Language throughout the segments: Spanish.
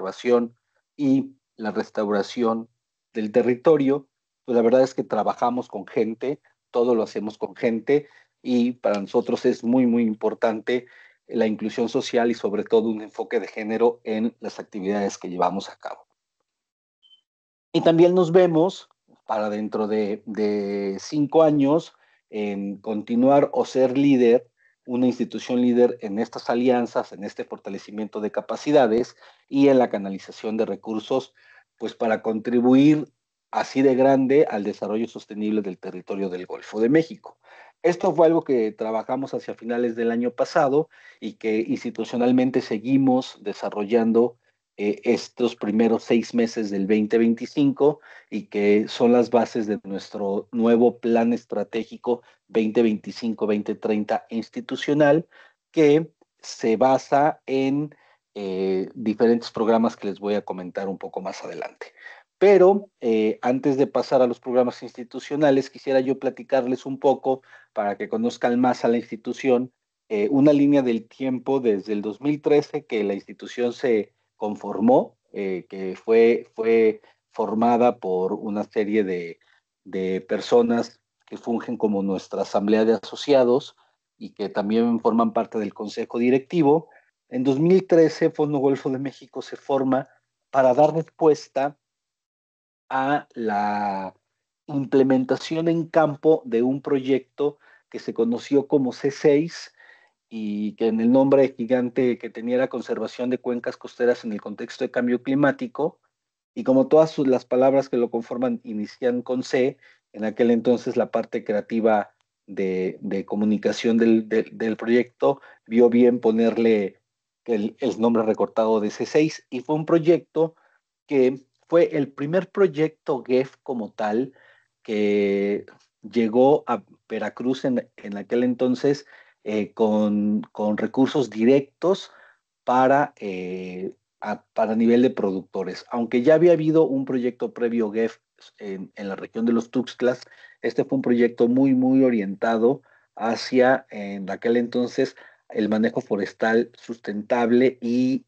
conservación y la restauración del territorio, pues la verdad es que trabajamos con gente, todo lo hacemos con gente y para nosotros es muy, muy importante la inclusión social y sobre todo un enfoque de género en las actividades que llevamos a cabo. Y también nos vemos para dentro de 5 años en continuar o ser líder, una institución líder en estas alianzas, en este fortalecimiento de capacidades y en la canalización de recursos, pues para contribuir así de grande al desarrollo sostenible del territorio del Golfo de México. Esto fue algo que trabajamos hacia finales del año pasado y que institucionalmente seguimos desarrollando estos primeros 6 meses del 2025 y que son las bases de nuestro nuevo plan estratégico 2025-2030 institucional que se basa en diferentes programas que les voy a comentar un poco más adelante. Pero antes de pasar a los programas institucionales, quisiera yo platicarles un poco para que conozcan más a la institución, una línea del tiempo desde el 2013 que la institución se conformó, que fue formada por una serie de personas que fungen como nuestra asamblea de asociados y que también forman parte del consejo directivo. En 2013, Fondo Golfo de México se forma para dar respuesta a la implementación en campo de un proyecto que se conoció como C6 y que en el nombre gigante que tenía era conservación de cuencas costeras en el contexto de cambio climático, y como todas las palabras que lo conforman inician con C, en aquel entonces la parte creativa de comunicación del proyecto vio bien ponerle el nombre recortado de C6 y fue un proyecto que fue el primer proyecto GEF como tal que llegó a Veracruz en aquel entonces con recursos directos para nivel de productores. Aunque ya había habido un proyecto previo GEF en la región de los Tuxtlas, este fue un proyecto muy, muy orientado hacia, en aquel entonces, el manejo forestal sustentable y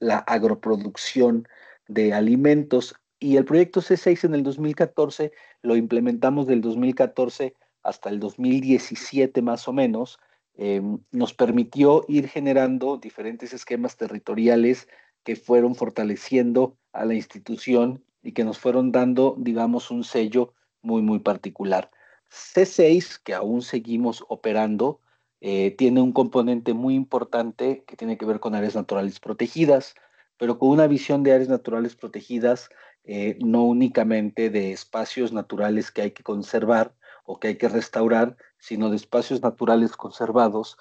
la agroproducción de alimentos. Y el proyecto C6 en el 2014 lo implementamos del 2014 hasta el 2017 más o menos. Nos permitió ir generando diferentes esquemas territoriales que fueron fortaleciendo a la institución y que nos fueron dando, digamos, un sello muy, muy particular. C6, que aún seguimos operando, tiene un componente muy importante que tiene que ver con áreas naturales protegidas, pero con una visión de áreas naturales protegidas, no únicamente de espacios naturales que hay que conservar o que hay que restaurar, sino de espacios naturales conservados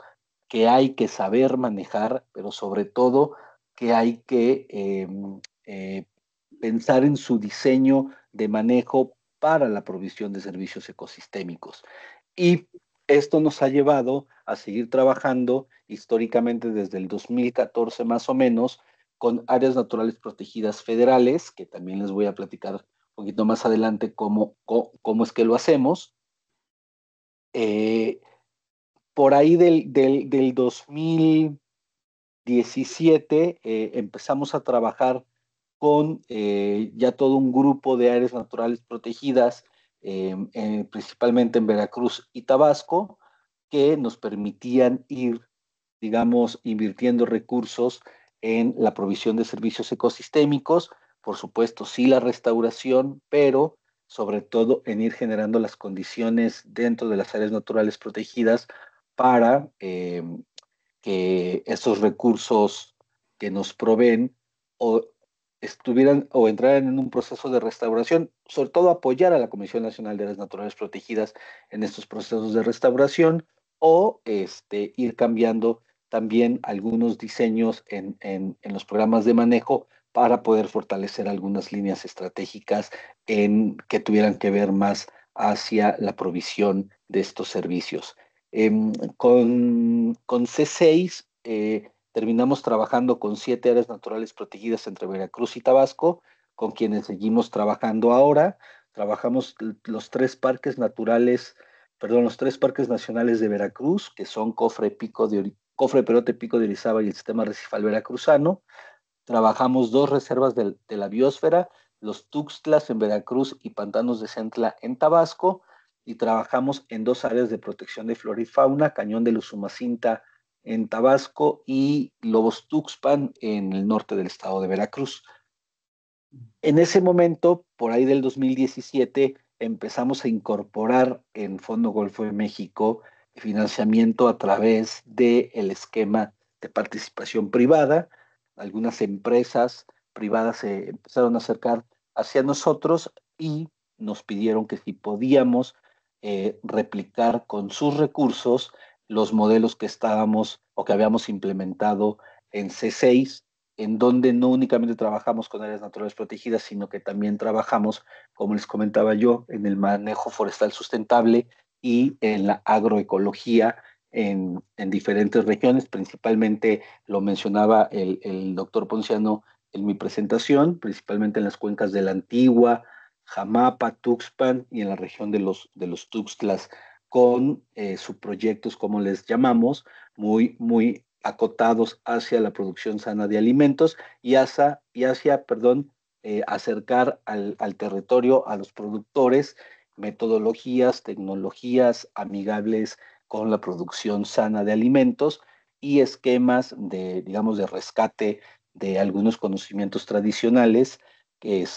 que hay que saber manejar, pero sobre todo que hay que eh, pensar en su diseño de manejo para la provisión de servicios ecosistémicos. Y esto nos ha llevado a seguir trabajando históricamente desde el 2014 más o menos con áreas naturales protegidas federales, que también les voy a platicar un poquito más adelante cómo es que lo hacemos. Eh, por ahí del 2017 empezamos a trabajar con ya todo un grupo de áreas naturales protegidas, principalmente en Veracruz y Tabasco, que nos permitían ir, digamos, invirtiendo recursos en la provisión de servicios ecosistémicos, por supuesto, sí la restauración, pero sobre todo en ir generando las condiciones dentro de las áreas naturales protegidas para que esos recursos que nos proveen o estuvieran o entraran en un proceso de restauración, sobre todo apoyar a la Comisión Nacional de Áreas Naturales Protegidas en estos procesos de restauración o ir cambiando también algunos diseños en los programas de manejo para poder fortalecer algunas líneas estratégicas que tuvieran que ver más hacia la provisión de estos servicios. Con C6 terminamos trabajando con 7 áreas naturales protegidas entre Veracruz y Tabasco, con quienes seguimos trabajando ahora. Trabajamos los 3 parques nacionales de Veracruz, que son Cofre, Perote, Pico de Orizaba y el sistema recifal veracruzano. Trabajamos dos reservas de la biosfera, los Tuxtlas en Veracruz y Pantanos de Centla en Tabasco, y trabajamos en dos áreas de protección de flora y fauna, Cañón de Usumacinta en Tabasco y Lobos Tuxpan en el norte del estado de Veracruz. En ese momento, por ahí del 2017, empezamos a incorporar en Fondo Golfo de México financiamiento a través del esquema de participación privada. Algunas empresas privadas se empezaron a acercar hacia nosotros y nos pidieron que si podíamos replicar con sus recursos los modelos que estábamos o que habíamos implementado en C6, en donde no únicamente trabajamos con áreas naturales protegidas, sino que también trabajamos, como les comentaba yo, en el manejo forestal sustentable y en la agroecología en diferentes regiones. Principalmente lo mencionaba el doctor Ponciano en mi presentación, principalmente en las cuencas de la Antigua, Jamapa, Tuxpan y en la región de los Tuxtlas, con subproyectos, como les llamamos, muy acotados hacia la producción sana de alimentos y hacia acercar al territorio, a los productores, metodologías, tecnologías amigables con la producción sana de alimentos y esquemas de, digamos, de rescate de algunos conocimientos tradicionales que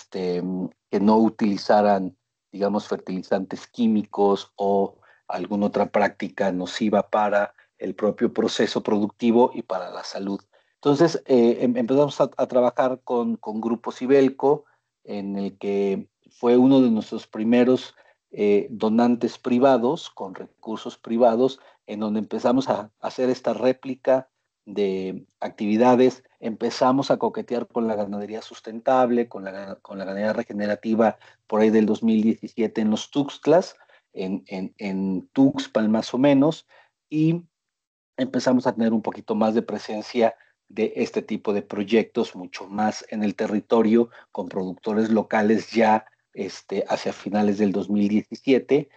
no utilizaran, digamos, fertilizantes químicos o alguna otra práctica nociva para el propio proceso productivo y para la salud. Entonces, empezamos a trabajar con Grupo Sibelco, en el que fue uno de nuestros primeros donantes privados, con recursos privados, en donde empezamos a hacer esta réplica de actividades, empezamos a coquetear con la ganadería sustentable, con la ganadería regenerativa por ahí del 2017 en los Tuxtlas, en Tuxpan más o menos, y empezamos a tener un poquito más de presencia de este tipo de proyectos, mucho más en el territorio, con productores locales ya hacia finales del 2017,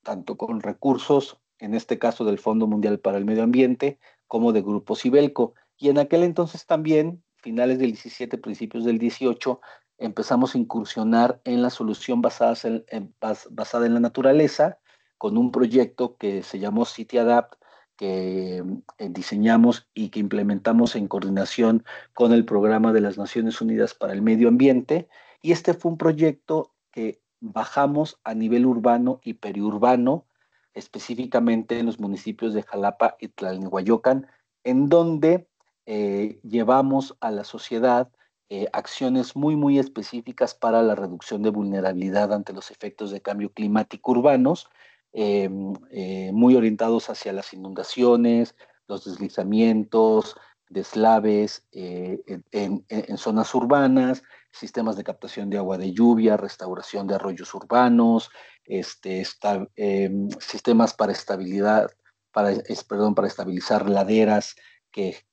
tanto con recursos, en este caso del Fondo Mundial para el Medio Ambiente, como de Grupo Sibelco. Y en aquel entonces también, finales del 17, principios del 18, empezamos a incursionar en la solución basada en la naturaleza, con un proyecto que se llamó City Adapt, que diseñamos y que implementamos en coordinación con el Programa de las Naciones Unidas para el Medio Ambiente. Y este fue un proyecto que bajamos a nivel urbano y periurbano, específicamente en los municipios de Jalapa y Tlalnehuayocan, en donde llevamos a la sociedad acciones muy específicas para la reducción de vulnerabilidad ante los efectos de cambio climático urbanos, muy orientados hacia las inundaciones, los deslizamientos, deslaves en zonas urbanas, sistemas de captación de agua de lluvia, restauración de arroyos urbanos, sistemas para estabilidad, para estabilizar laderas que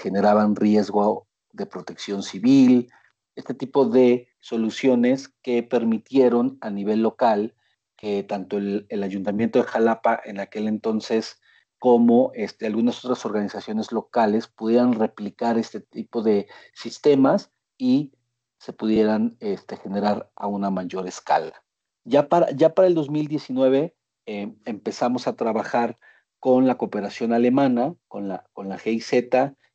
generaban riesgo de protección civil, este tipo de soluciones que permitieron a nivel local que tanto el Ayuntamiento de Jalapa en aquel entonces como algunas otras organizaciones locales pudieran replicar este tipo de sistemas y se pudieran generar a una mayor escala. Ya para el 2019 empezamos a trabajar con la cooperación alemana, con la GIZ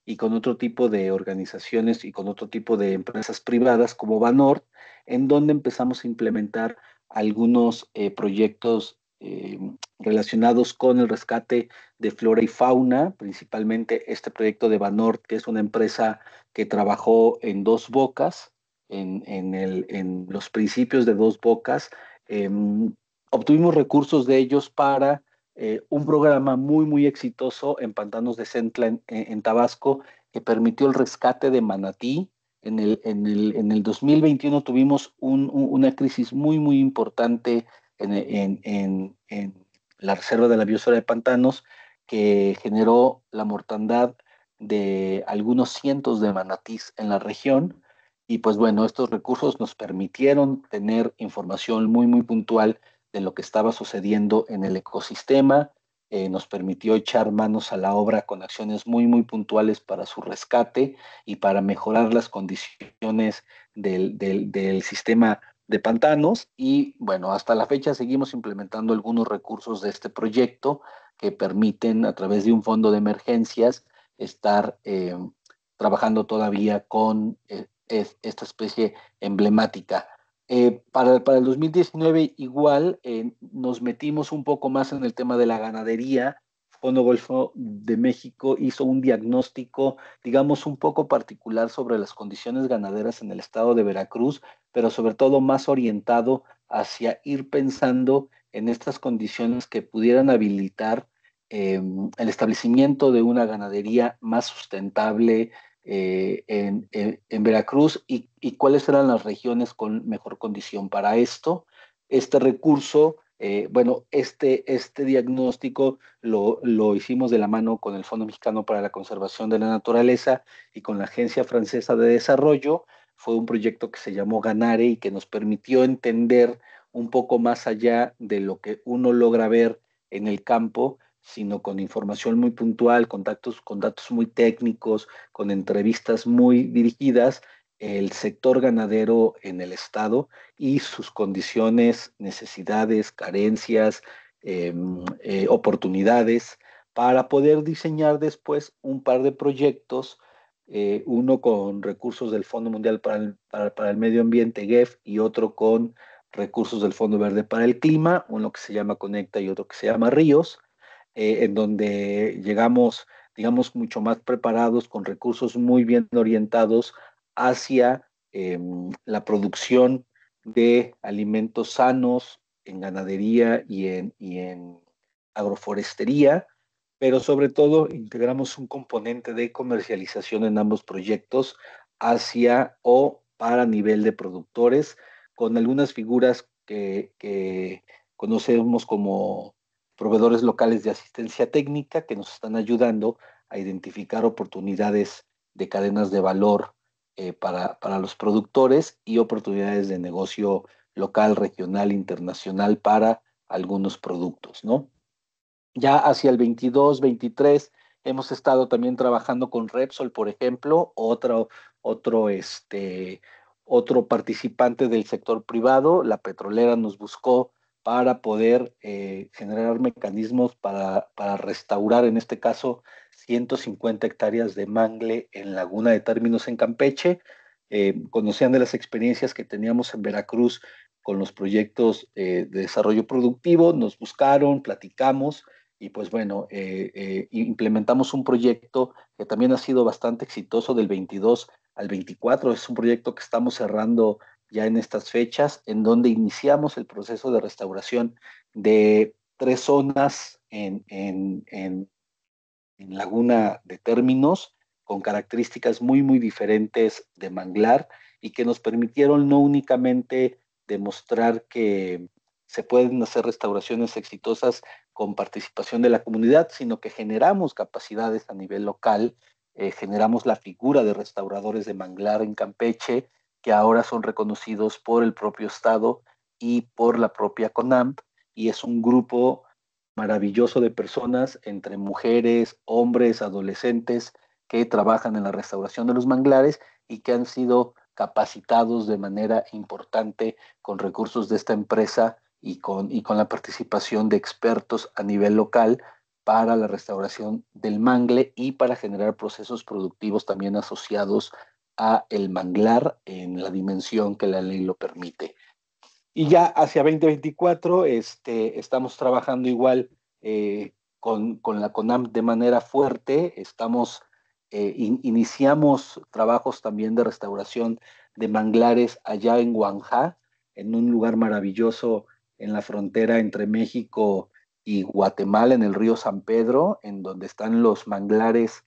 y con otro tipo de organizaciones y con otro tipo de empresas privadas como Vanort, en donde empezamos a implementar algunos proyectos relacionados con el rescate de flora y fauna, principalmente este proyecto de Vanort, que es una empresa que trabajó en Dos Bocas, en los principios de Dos Bocas. Eh, Obtuvimos recursos de ellos para un programa muy exitoso en Pantanos de Centla, en Tabasco, que permitió el rescate de manatí. En el 2021 tuvimos una crisis muy importante en la reserva de la biosfera de pantanos, que generó la mortandad de algunos cientos de manatís en la región. Y pues bueno, estos recursos nos permitieron tener información muy puntual de lo que estaba sucediendo en el ecosistema, nos permitió echar manos a la obra con acciones muy, muy puntuales para su rescate y para mejorar las condiciones del sistema de pantanos. Y bueno, hasta la fecha seguimos implementando algunos recursos de este proyecto que permiten, a través de un fondo de emergencias, estar trabajando todavía con esta especie emblemática. Para el 2019 igual nos metimos un poco más en el tema de la ganadería. Fondo Golfo de México hizo un diagnóstico, digamos, un poco particular sobre las condiciones ganaderas en el estado de Veracruz, pero sobre todo más orientado hacia ir pensando en estas condiciones que pudieran habilitar el establecimiento de una ganadería más sustentable en Veracruz y cuáles eran las regiones con mejor condición para esto. Este recurso, bueno, este diagnóstico lo hicimos de la mano con el Fondo Mexicano para la Conservación de la Naturaleza y con la Agencia Francesa de Desarrollo. Fue un proyecto que se llamó Ganare y que nos permitió entender un poco más allá de lo que uno logra ver en el campo, sino con información muy puntual, con datos muy técnicos, con entrevistas muy dirigidas, el sector ganadero en el estado y sus condiciones, necesidades, carencias, oportunidades, para poder diseñar después un par de proyectos, uno con recursos del Fondo Mundial para el Medio Ambiente, GEF, y otro con recursos del Fondo Verde para el Clima, uno que se llama Conecta y otro que se llama Ríos, en donde llegamos, digamos, mucho más preparados, con recursos muy bien orientados hacia la producción de alimentos sanos en ganadería y en agroforestería, pero sobre todo integramos un componente de comercialización en ambos proyectos hacia o para nivel de productores, con algunas figuras que conocemos como proveedores locales de asistencia técnica que nos están ayudando a identificar oportunidades de cadenas de valor para los productores y oportunidades de negocio local, regional, internacional para algunos productos, ¿no? Ya hacia el 22, 23 hemos estado también trabajando con Repsol, por ejemplo, otro, otro participante del sector privado. La petrolera nos buscó para poder generar mecanismos para restaurar, en este caso, 150 hectáreas de mangle en Laguna de Términos en Campeche. Conocían de las experiencias que teníamos en Veracruz con los proyectos de desarrollo productivo, nos buscaron, platicamos y pues bueno, implementamos un proyecto que también ha sido bastante exitoso del 22 al 24. Es un proyecto que estamos cerrando ya en estas fechas, en donde iniciamos el proceso de restauración de 3 zonas en Laguna de Términos, con características muy, muy diferentes de manglar y que nos permitieron no únicamente demostrar que se pueden hacer restauraciones exitosas con participación de la comunidad, sino que generamos capacidades a nivel local, generamos la figura de restauradores de manglar en Campeche, que ahora son reconocidos por el propio Estado y por la propia CONAMP, y es un grupo maravilloso de personas, entre mujeres, hombres, adolescentes, que trabajan en la restauración de los manglares y que han sido capacitados de manera importante con recursos de esta empresa y con la participación de expertos a nivel local para la restauración del mangle y para generar procesos productivos también asociados a el manglar en la dimensión que la ley lo permite. Y ya hacia 2024 estamos trabajando igual con la CONAM de manera fuerte. Iniciamos trabajos también de restauración de manglares allá en Guanjá, en un lugar maravilloso en la frontera entre México y Guatemala, en el río San Pedro, en donde están los manglares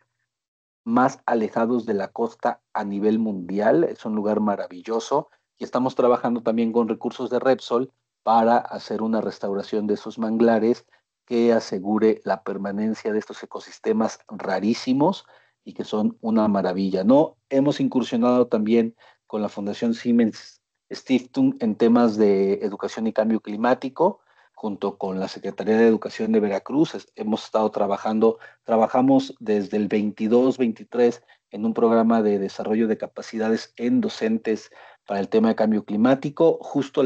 más alejados de la costa a nivel mundial. Es un lugar maravilloso y estamos trabajando también con recursos de Repsol para hacer una restauración de esos manglares que asegure la permanencia de estos ecosistemas rarísimos y que son una maravilla, ¿no? Hemos incursionado también con la Fundación Siemens Stiftung en temas de educación y cambio climático, junto con la Secretaría de Educación de Veracruz. Hemos estado trabajamos desde el 22-23 en un programa de desarrollo de capacidades en docentes para el tema de cambio climático. Justo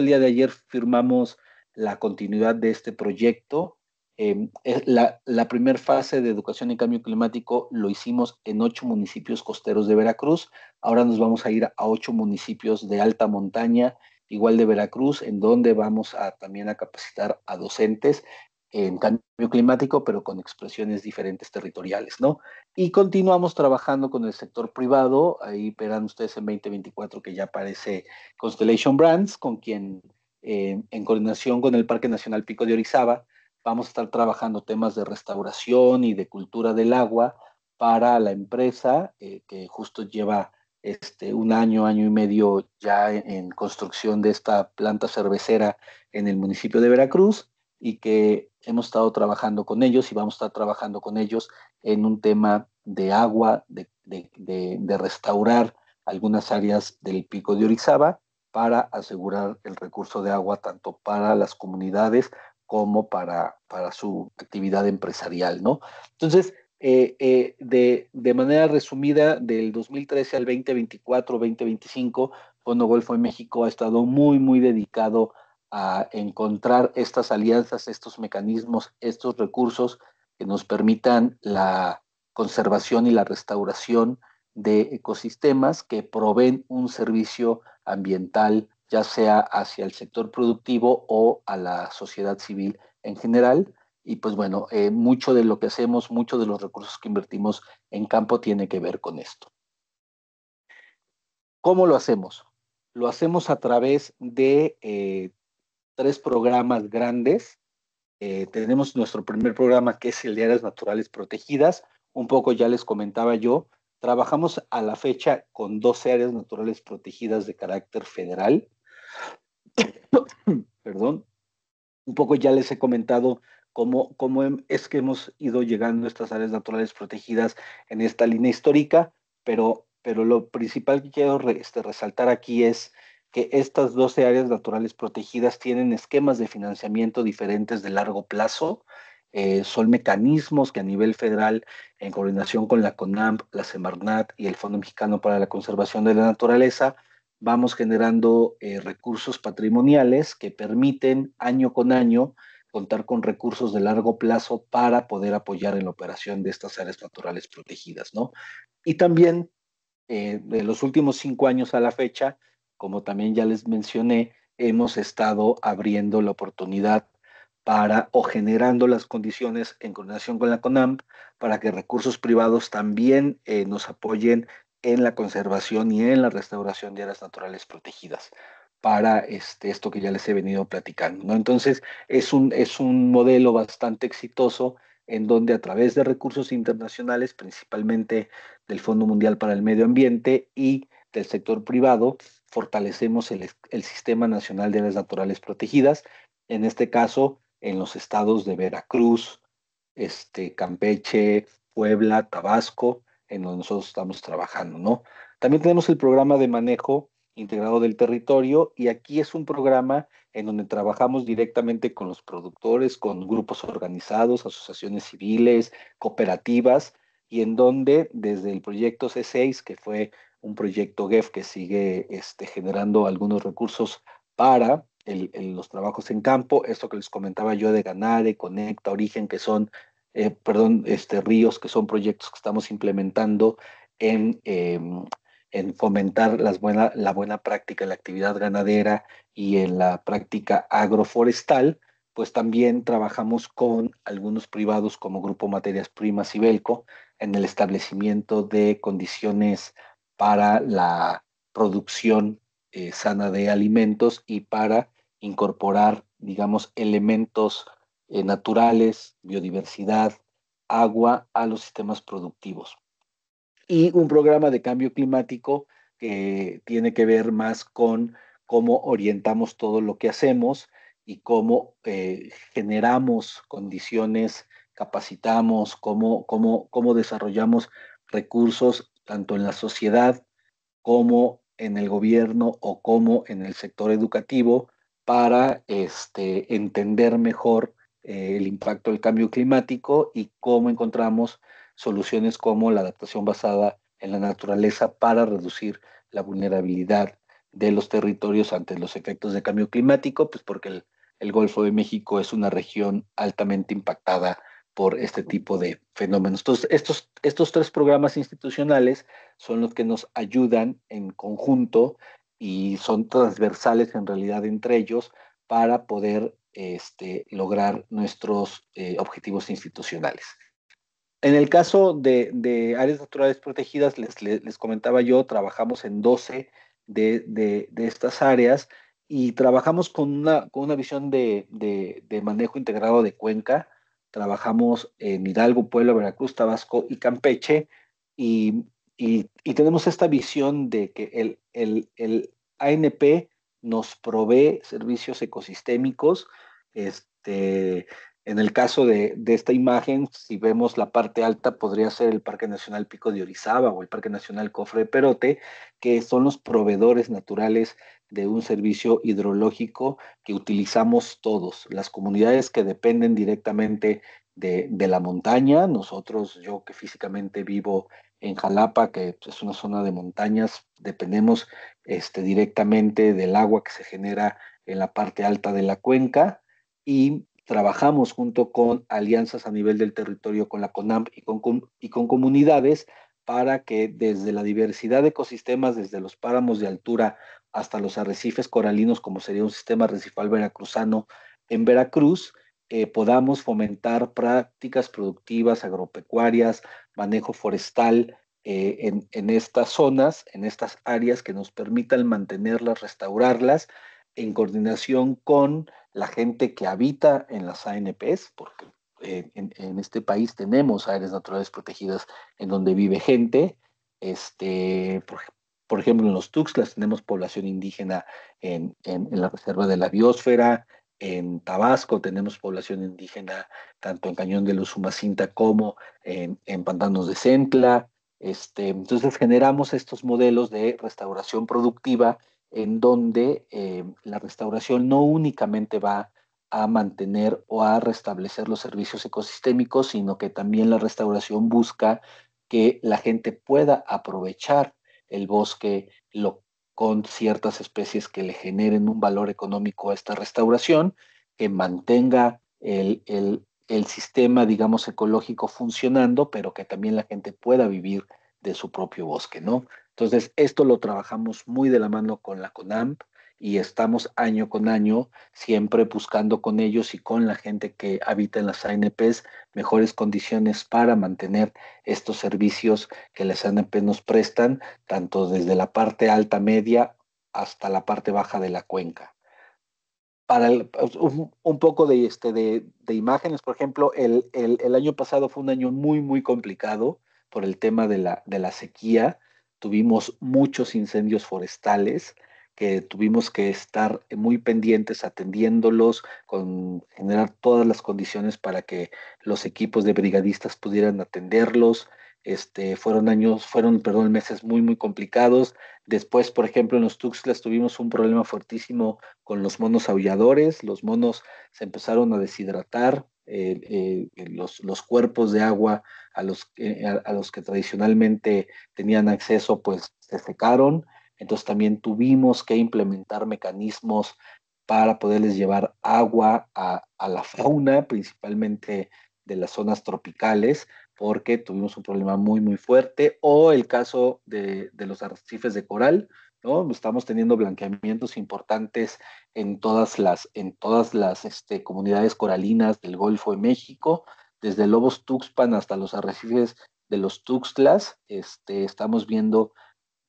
el día de ayer firmamos la continuidad de este proyecto. La primera fase de educación en cambio climático lo hicimos en 8 municipios costeros de Veracruz. Ahora nos vamos a ir a 8 municipios de alta montaña, igual de Veracruz, en donde vamos también a capacitar a docentes en cambio climático, pero con expresiones diferentes territoriales, ¿no? Y continuamos trabajando con el sector privado. Ahí verán ustedes en 2024 que ya aparece Constellation Brands, con quien en coordinación con el Parque Nacional Pico de Orizaba vamos a estar trabajando temas de restauración y de cultura del agua para la empresa que justo lleva un año y medio ya en construcción de esta planta cervecera en el municipio de Veracruz, y que hemos estado trabajando con ellos y vamos a estar trabajando con ellos en un tema de agua, de restaurar algunas áreas del Pico de Orizaba para asegurar el recurso de agua tanto para las comunidades como para su actividad empresarial, ¿no? Entonces, de manera resumida, del 2013 al 2024, 2025, Fondo Golfo de México ha estado muy, muy dedicado a encontrar estas alianzas, estos mecanismos, estos recursos que nos permitan la conservación y la restauración de ecosistemas que proveen un servicio ambiental, ya sea hacia el sector productivo o a la sociedad civil en general. Y pues bueno, mucho de lo que hacemos, mucho de los recursos que invertimos en campo tiene que ver con esto. ¿Cómo lo hacemos? Lo hacemos a través de 3 programas grandes. Tenemos nuestro primer programa, que es el de áreas naturales protegidas. Un poco ya les comentaba yo, trabajamos a la fecha con 12 áreas naturales protegidas de carácter federal. Perdón. Un poco ya les he comentado cómo es que hemos ido llegando a estas áreas naturales protegidas en esta línea histórica, pero lo principal que quiero resaltar aquí es que estas 12 áreas naturales protegidas tienen esquemas de financiamiento diferentes de largo plazo. Son mecanismos que a nivel federal, en coordinación con la CONAMP, la Semarnat y el Fondo Mexicano para la Conservación de la Naturaleza, vamos generando recursos patrimoniales que permiten año con año contar con recursos de largo plazo para poder apoyar en la operación de estas áreas naturales protegidas, ¿no? Y también de los últimos 5 años a la fecha, como también ya les mencioné, hemos estado abriendo la oportunidad para o generando las condiciones en coordinación con la CONAMP para que recursos privados también nos apoyen en la conservación y en la restauración de áreas naturales protegidas para esto que ya les he venido platicando, ¿no? Entonces, es un modelo bastante exitoso en donde a través de recursos internacionales, principalmente del Fondo Mundial para el Medio Ambiente y del sector privado, fortalecemos el Sistema Nacional de Áreas Naturales Protegidas, en este caso en los estados de Veracruz, Campeche, Puebla, Tabasco, en donde nosotros estamos trabajando, ¿no? También tenemos el programa de manejo integrado del territorio, y aquí es un programa en donde trabajamos directamente con los productores, con grupos organizados, asociaciones civiles, cooperativas, y en donde desde el proyecto C6, que fue un proyecto GEF que sigue generando algunos recursos para los trabajos en campo, esto que les comentaba yo de Ganare, Conecta, Origen, que son, perdón, Ríos, que son proyectos que estamos implementando en, eh, en fomentar la buena práctica en la actividad ganadera y en la práctica agroforestal. Pues también trabajamos con algunos privados como Grupo Materias Primas y Belco en el establecimiento de condiciones para la producción sana de alimentos y para incorporar, digamos, elementos naturales, biodiversidad, agua a los sistemas productivos. Y un programa de cambio climático que tiene que ver más con cómo orientamos todo lo que hacemos y cómo generamos condiciones, capacitamos, cómo desarrollamos recursos tanto en la sociedad como en el gobierno o como en el sector educativo para entender mejor el impacto del cambio climático y cómo encontramos soluciones como la adaptación basada en la naturaleza para reducir la vulnerabilidad de los territorios ante los efectos de cambio climático, pues porque el Golfo de México es una región altamente impactada por este tipo de fenómenos. Entonces, estos tres programas institucionales son los que nos ayudan en conjunto y son transversales en realidad entre ellos para poder lograr nuestros objetivos institucionales. En el caso de áreas naturales protegidas, les comentaba yo, trabajamos en 12 de estas áreas y trabajamos con una visión de manejo integrado de cuenca. Trabajamos en Hidalgo, Puebla, Veracruz, Tabasco y Campeche y, y tenemos esta visión de que el ANP nos provee servicios ecosistémicos. Este, en el caso de esta imagen, si vemos la parte alta, podría ser el Parque Nacional Pico de Orizaba o el Parque Nacional Cofre de Perote, que son los proveedores naturales de un servicio hidrológico que utilizamos todos, las comunidades que dependen directamente de la montaña, nosotros, yo que físicamente vivo en Jalapa, que es una zona de montañas, dependemos directamente del agua que se genera en la parte alta de la cuenca y trabajamos junto con alianzas a nivel del territorio con la CONAMP y con comunidades para que desde la diversidad de ecosistemas, desde los páramos de altura hasta los arrecifes coralinos, como sería un sistema arrecifal veracruzano en Veracruz, podamos fomentar prácticas productivas, agropecuarias, manejo forestal en estas zonas, en estas áreas que nos permitan mantenerlas, restaurarlas en coordinación con la gente que habita en las ANPs, porque en este país tenemos áreas naturales protegidas en donde vive gente. Este, por, por ejemplo, en los Tuxtlas tenemos población indígena en la Reserva de la Biosfera. En Tabasco tenemos población indígena tanto en Cañón de los Umacinta como en Pantanos de Centla. Entonces generamos estos modelos de restauración productiva en donde la restauración no únicamente va a mantener o a restablecer los servicios ecosistémicos, sino que también la restauración busca que la gente pueda aprovechar el bosque con ciertas especies que le generen un valor económico a esta restauración, que mantenga el sistema, digamos, ecológico funcionando, pero que también la gente pueda vivir de su propio bosque, ¿no? Entonces, esto lo trabajamos muy de la mano con la CONAMP y estamos año con año siempre buscando con ellos y con la gente que habita en las ANPs mejores condiciones para mantener estos servicios que las ANP nos prestan, tanto desde la parte alta media hasta la parte baja de la cuenca. Un poco de imágenes, por ejemplo, el año pasado fue un año muy, muy complicado por el tema de la sequía. Tuvimos muchos incendios forestales que tuvimos que estar muy pendientes atendiéndolos, con generar todas las condiciones para que los equipos de brigadistas pudieran atenderlos. Fueron, meses muy, muy complicados. Después, por ejemplo, en los Tuxtlas tuvimos un problema fuertísimo con los monos aulladores. Los monos se empezaron a deshidratar, los cuerpos de agua a los que tradicionalmente tenían acceso, pues se secaron. Entonces también tuvimos que implementar mecanismos para poderles llevar agua a la fauna, principalmente de las zonas tropicales, porque tuvimos un problema muy, muy fuerte. O el caso de los arrecifes de coral, ¿no? Estamos teniendo blanqueamientos importantes en todas las comunidades coralinas del Golfo de México, desde Lobos Tuxpan hasta los arrecifes de los Tuxtlas. Estamos viendo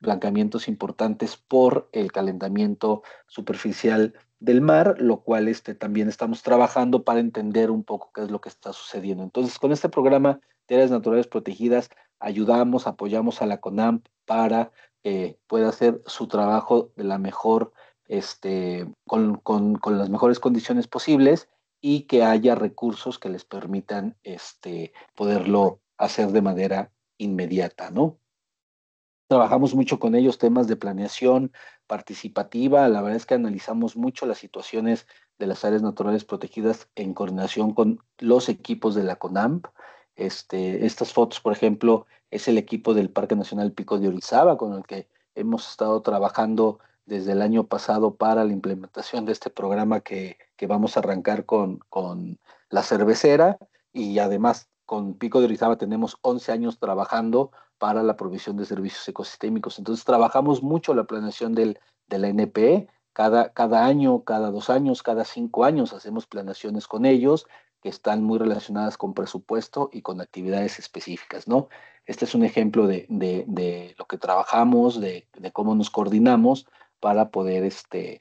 blancamientos importantes por el calentamiento superficial del mar, lo cual también estamos trabajando para entender un poco qué es lo que está sucediendo. Entonces, con este programa de áreas naturales protegidas, ayudamos, apoyamos a la CONAMP para que pueda hacer su trabajo de la mejor, con las mejores condiciones posibles y que haya recursos que les permitan poderlo hacer de manera inmediata, ¿no? Trabajamos mucho con ellos temas de planeación participativa. La verdad es que analizamos mucho las situaciones de las áreas naturales protegidas en coordinación con los equipos de la CONAMP. Estas fotos, por ejemplo, es el equipo del Parque Nacional Pico de Orizaba con el que hemos estado trabajando desde el año pasado para la implementación de este programa que vamos a arrancar con la cervecera, y además con Pico de Orizaba tenemos 11 años trabajando para la provisión de servicios ecosistémicos. Entonces, trabajamos mucho la planeación de la NPE. Cada año, cada 2 años, cada 5 años hacemos planeaciones con ellos que están muy relacionadas con presupuesto y con actividades específicas, ¿no? Este es un ejemplo de lo que trabajamos, de cómo nos coordinamos para poder eh,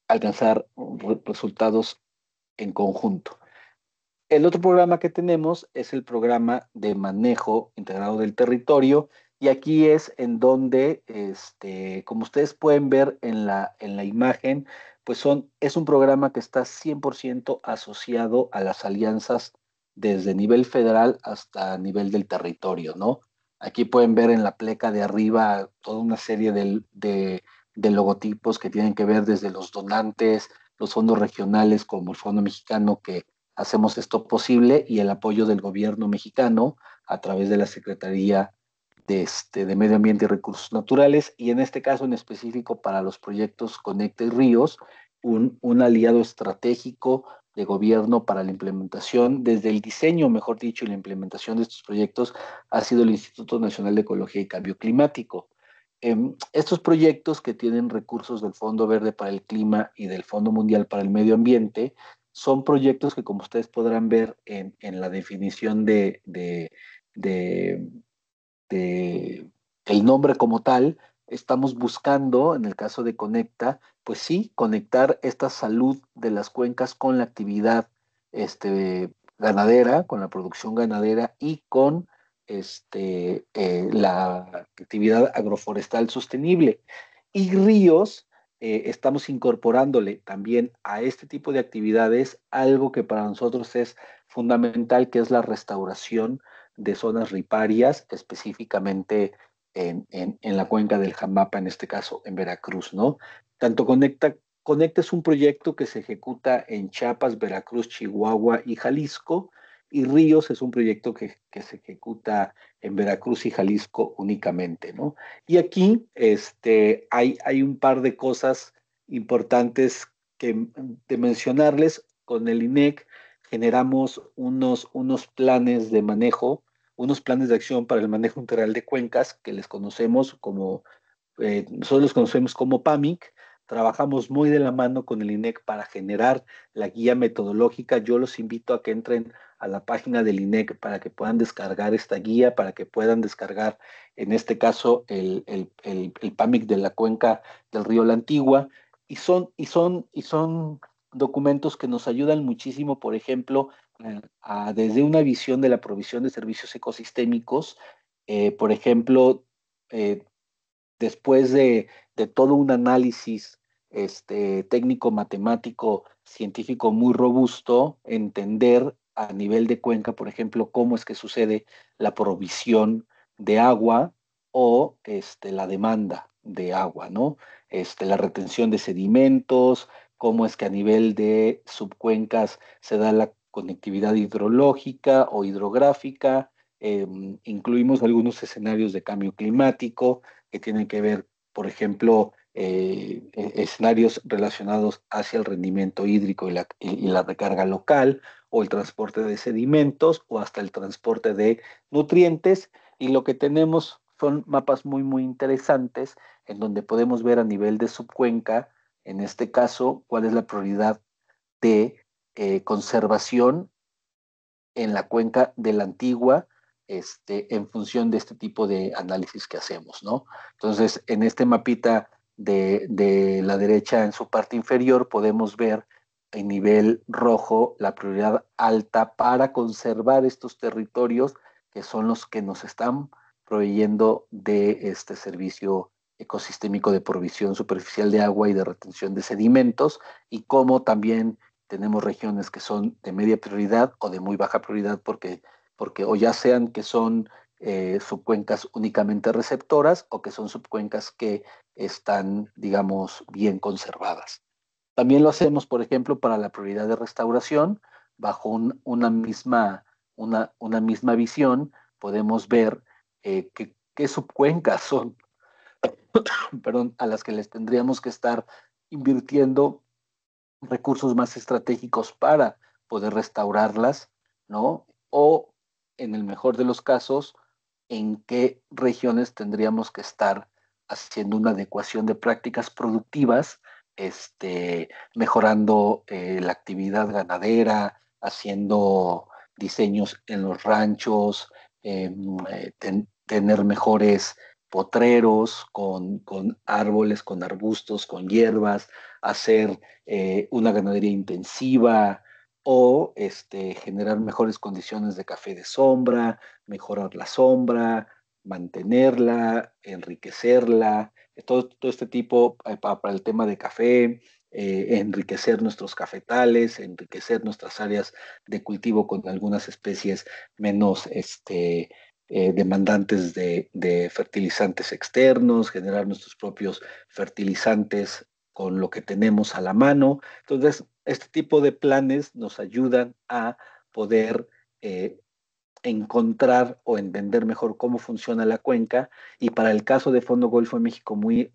alcanzar resultados en conjunto. El otro programa que tenemos es el programa de manejo integrado del territorio, y aquí es en donde, como ustedes pueden ver en la imagen, pues es un programa que está 100% asociado a las alianzas desde nivel federal hasta nivel del territorio, ¿no? Aquí pueden ver en la pleca de arriba toda una serie de logotipos que tienen que ver desde los donantes, los fondos regionales como el Fondo Mexicano que hacemos esto posible, y el apoyo del gobierno mexicano a través de la Secretaría de Medio Ambiente y Recursos Naturales, y en este caso en específico para los proyectos Conecta y Ríos, un aliado estratégico de gobierno para la implementación, desde el diseño, mejor dicho, y la implementación de estos proyectos ha sido el Instituto Nacional de Ecología y Cambio Climático. Estos proyectos que tienen recursos del Fondo Verde para el Clima y del Fondo Mundial para el Medio Ambiente son proyectos que, como ustedes podrán ver en la definición de, de el nombre como tal, estamos buscando, en el caso de Conecta, pues sí, conectar esta salud de las cuencas con la actividad ganadera, con la producción ganadera y con la actividad agroforestal sostenible. Y ríos, estamos incorporándole también a este tipo de actividades algo que para nosotros es fundamental, que es la restauración de zonas riparias, específicamente en la cuenca del Jamapa, en este caso en Veracruz, ¿no? Tanto Conecta es un proyecto que se ejecuta en Chiapas, Veracruz, Chihuahua y Jalisco, y Ríos es un proyecto que se ejecuta en Veracruz y Jalisco únicamente, ¿no? Y aquí hay un par de cosas importantes de mencionarles. Con el INEC generamos unos planes de manejo, unos planes de acción para el manejo integral de cuencas que les conocemos como, nosotros los conocemos como PAMIC. Trabajamos muy de la mano con el INEC para generar la guía metodológica. Yo los invito a que entren a la página del INEC para que puedan descargar esta guía, para que puedan descargar, en este caso, el PAMIC de la cuenca del río La Antigua. Y son documentos que nos ayudan muchísimo, por ejemplo, desde una visión de la provisión de servicios ecosistémicos. Por ejemplo, eh, después de todo un análisis técnico, matemático, científico muy robusto, entender a nivel de cuenca, por ejemplo, cómo es que sucede la provisión de agua o la demanda de agua, ¿no? La retención de sedimentos, cómo es que a nivel de subcuencas se da la conectividad hidrológica o hidrográfica. Incluimos algunos escenarios de cambio climático que tienen que ver, por ejemplo, escenarios relacionados hacia el rendimiento hídrico y la recarga local, o el transporte de sedimentos, o hasta el transporte de nutrientes. Y lo que tenemos son mapas muy, muy interesantes en donde podemos ver a nivel de subcuenca, en este caso, cuál es la prioridad de conservación en la cuenca de la Antigua, en función de este tipo de análisis que hacemos, ¿no? Entonces, en este mapita de la derecha, en su parte inferior, podemos ver en nivel rojo la prioridad alta para conservar estos territorios, que son los que nos están proveyendo de este servicio ecosistémico de provisión superficial de agua y de retención de sedimentos, y cómo también tenemos regiones que son de media prioridad o de muy baja prioridad, porque o ya sean que son subcuencas únicamente receptoras o que son subcuencas que están, digamos, bien conservadas. También lo hacemos, por ejemplo, para la prioridad de restauración, bajo una misma visión, podemos ver qué subcuencas son, perdón, a las que les tendríamos que estar invirtiendo recursos más estratégicos para poder restaurarlas, ¿no? O, en el mejor de los casos, en qué regiones tendríamos que estar haciendo una adecuación de prácticas productivas, mejorando la actividad ganadera, haciendo diseños en los ranchos, tener mejores potreros con árboles, con arbustos, con hierbas, hacer una ganadería intensiva o generar mejores condiciones de café de sombra, mejorar la sombra, mantenerla, enriquecerla, todo este tipo para el tema de café, enriquecer nuestros cafetales, enriquecer nuestras áreas de cultivo con algunas especies menos demandantes de fertilizantes externos, generar nuestros propios fertilizantes con lo que tenemos a la mano. Entonces, este tipo de planes nos ayudan a poder encontrar o entender mejor cómo funciona la cuenca y para el caso de Fondo Golfo de México muy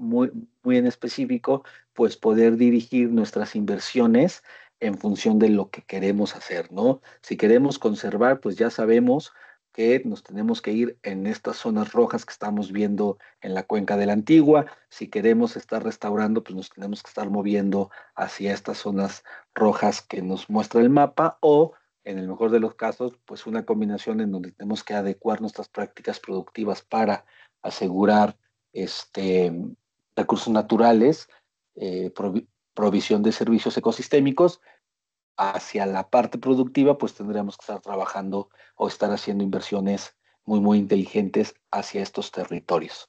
en específico, pues poder dirigir nuestras inversiones en función de lo que queremos hacer, ¿no? Si queremos conservar, pues ya sabemos que nos tenemos que ir en estas zonas rojas que estamos viendo en la cuenca de la Antigua. Si queremos estar restaurando, pues nos tenemos que estar moviendo hacia estas zonas rojas que nos muestra el mapa o en el mejor de los casos, pues una combinación en donde tenemos que adecuar nuestras prácticas productivas para asegurar este, recursos naturales, provisión de servicios ecosistémicos. Hacia la parte productiva, pues tendríamos que estar trabajando o estar haciendo inversiones muy inteligentes hacia estos territorios.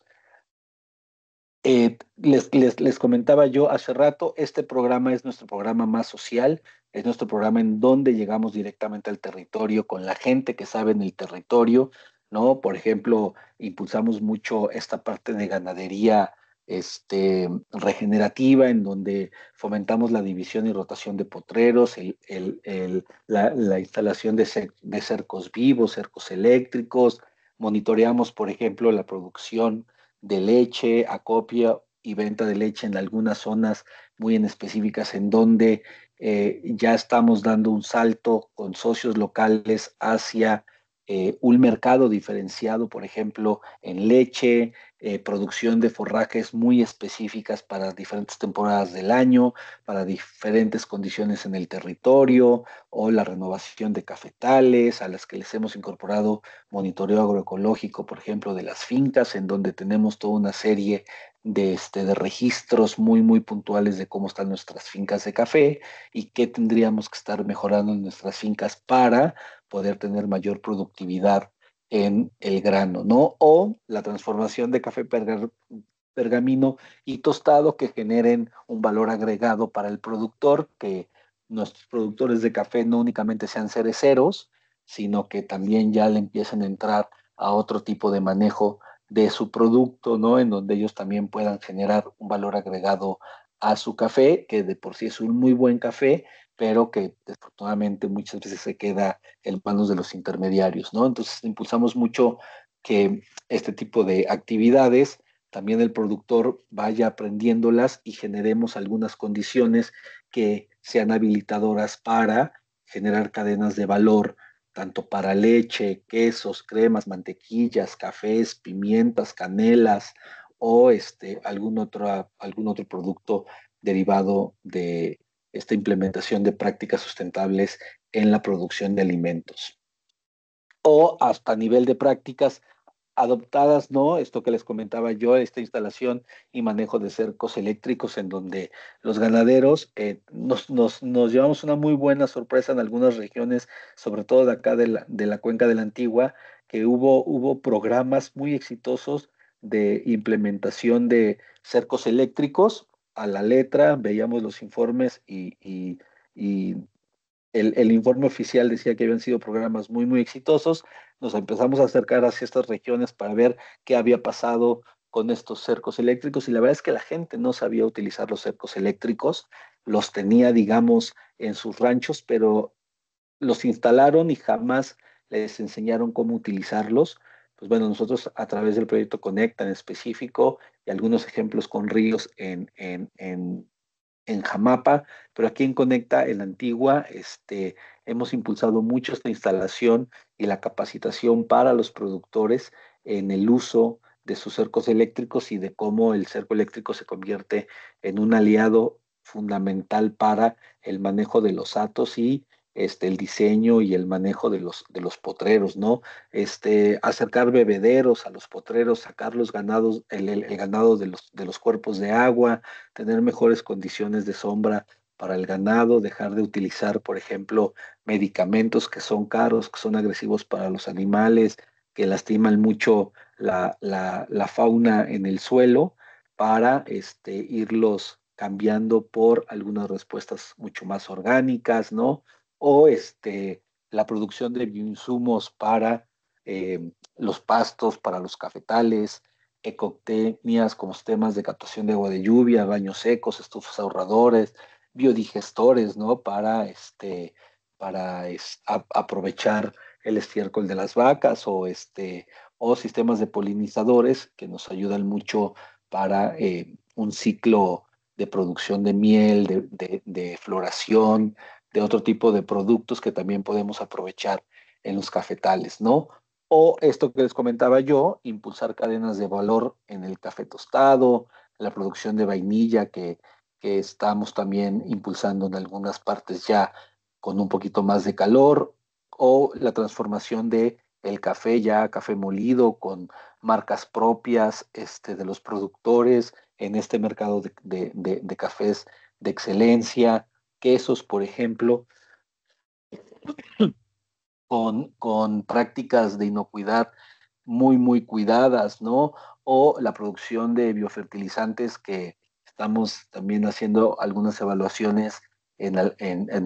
Les comentaba yo hace rato, este programa es nuestro programa más social, es nuestro programa en donde llegamos directamente al territorio con la gente que sabe en el territorio, ¿no? Por ejemplo, impulsamos mucho esta parte de ganadería regenerativa, en donde fomentamos la división y rotación de potreros, la instalación de cercos vivos, cercos eléctricos, monitoreamos, por ejemplo, la producción de leche, acopio y venta de leche en algunas zonas muy en específicas en donde ya estamos dando un salto con socios locales hacia un mercado diferenciado, por ejemplo, en leche, producción de forrajes muy específicas para diferentes temporadas del año, para diferentes condiciones en el territorio, o la renovación de cafetales, a las que les hemos incorporado monitoreo agroecológico, por ejemplo, de las fincas, en donde tenemos toda una serie de registros muy puntuales de cómo están nuestras fincas de café y qué tendríamos que estar mejorando en nuestras fincas para poder tener mayor productividad en el grano, ¿no? O la transformación de café pergamino y tostado que generen un valor agregado para el productor, que nuestros productores de café no únicamente sean cereceros, sino que también ya le empiecen a entrar a otro tipo de manejo de su producto, ¿no? En donde ellos también puedan generar un valor agregado a su café, que de por sí es un muy buen café, pero que desafortunadamente muchas veces se queda en manos de los intermediarios, ¿no? Entonces impulsamos mucho que este tipo de actividades también el productor vaya aprendiéndolas y generemos algunas condiciones que sean habilitadoras para generar cadenas de valor, tanto para leche, quesos, cremas, mantequillas, cafés, pimientas, canelas o algún otro producto derivado de esta implementación de prácticas sustentables en la producción de alimentos. O hasta a nivel de prácticas adoptadas, ¿no? Esto que les comentaba yo, esta instalación y manejo de cercos eléctricos en donde los ganaderos nos llevamos una muy buena sorpresa en algunas regiones, sobre todo de acá de la cuenca de la Antigua, que hubo programas muy exitosos de implementación de cercos eléctricos a la letra, veíamos los informes y el informe oficial decía que habían sido programas muy, muy exitosos. Nos empezamos a acercar hacia estas regiones para ver qué había pasado con estos cercos eléctricos y la verdad es que la gente no sabía utilizar los cercos eléctricos, los tenía, digamos, en sus ranchos, pero los instalaron y jamás les enseñaron cómo utilizarlos. Pues bueno, nosotros a través del proyecto Conecta en específico y algunos ejemplos con ríos en Jamapa, pero aquí en Conecta, en la Antigua, hemos impulsado mucho esta instalación y la capacitación para los productores en el uso de sus cercos eléctricos y de cómo el cerco eléctrico se convierte en un aliado fundamental para el manejo de los hatos y el diseño y el manejo de los potreros, ¿no? Acercar bebederos a los potreros, sacar los ganados, el ganado de los cuerpos de agua, tener mejores condiciones de sombra para el ganado, dejar de utilizar, por ejemplo, medicamentos que son caros, que son agresivos para los animales, que lastiman mucho la fauna en el suelo, para irlos cambiando por algunas respuestas mucho más orgánicas, ¿no? O la producción de bioinsumos para los pastos, para los cafetales, ecotecnias como sistemas de captación de agua de lluvia, baños secos, estufas ahorradores, biodigestores, ¿no? Para aprovechar el estiércol de las vacas o sistemas de polinizadores que nos ayudan mucho para un ciclo de producción de miel, de floración, de otro tipo de productos que también podemos aprovechar en los cafetales, ¿no? O esto que les comentaba yo, impulsar cadenas de valor en el café tostado, la producción de vainilla que estamos también impulsando en algunas partes ya con un poquito más de calor, o la transformación de el café ya a café molido con marcas propias de los productores en este mercado de cafés de excelencia, quesos, por ejemplo, con prácticas de inocuidad muy, muy cuidadas, ¿no? O la producción de biofertilizantes que estamos también haciendo algunas evaluaciones en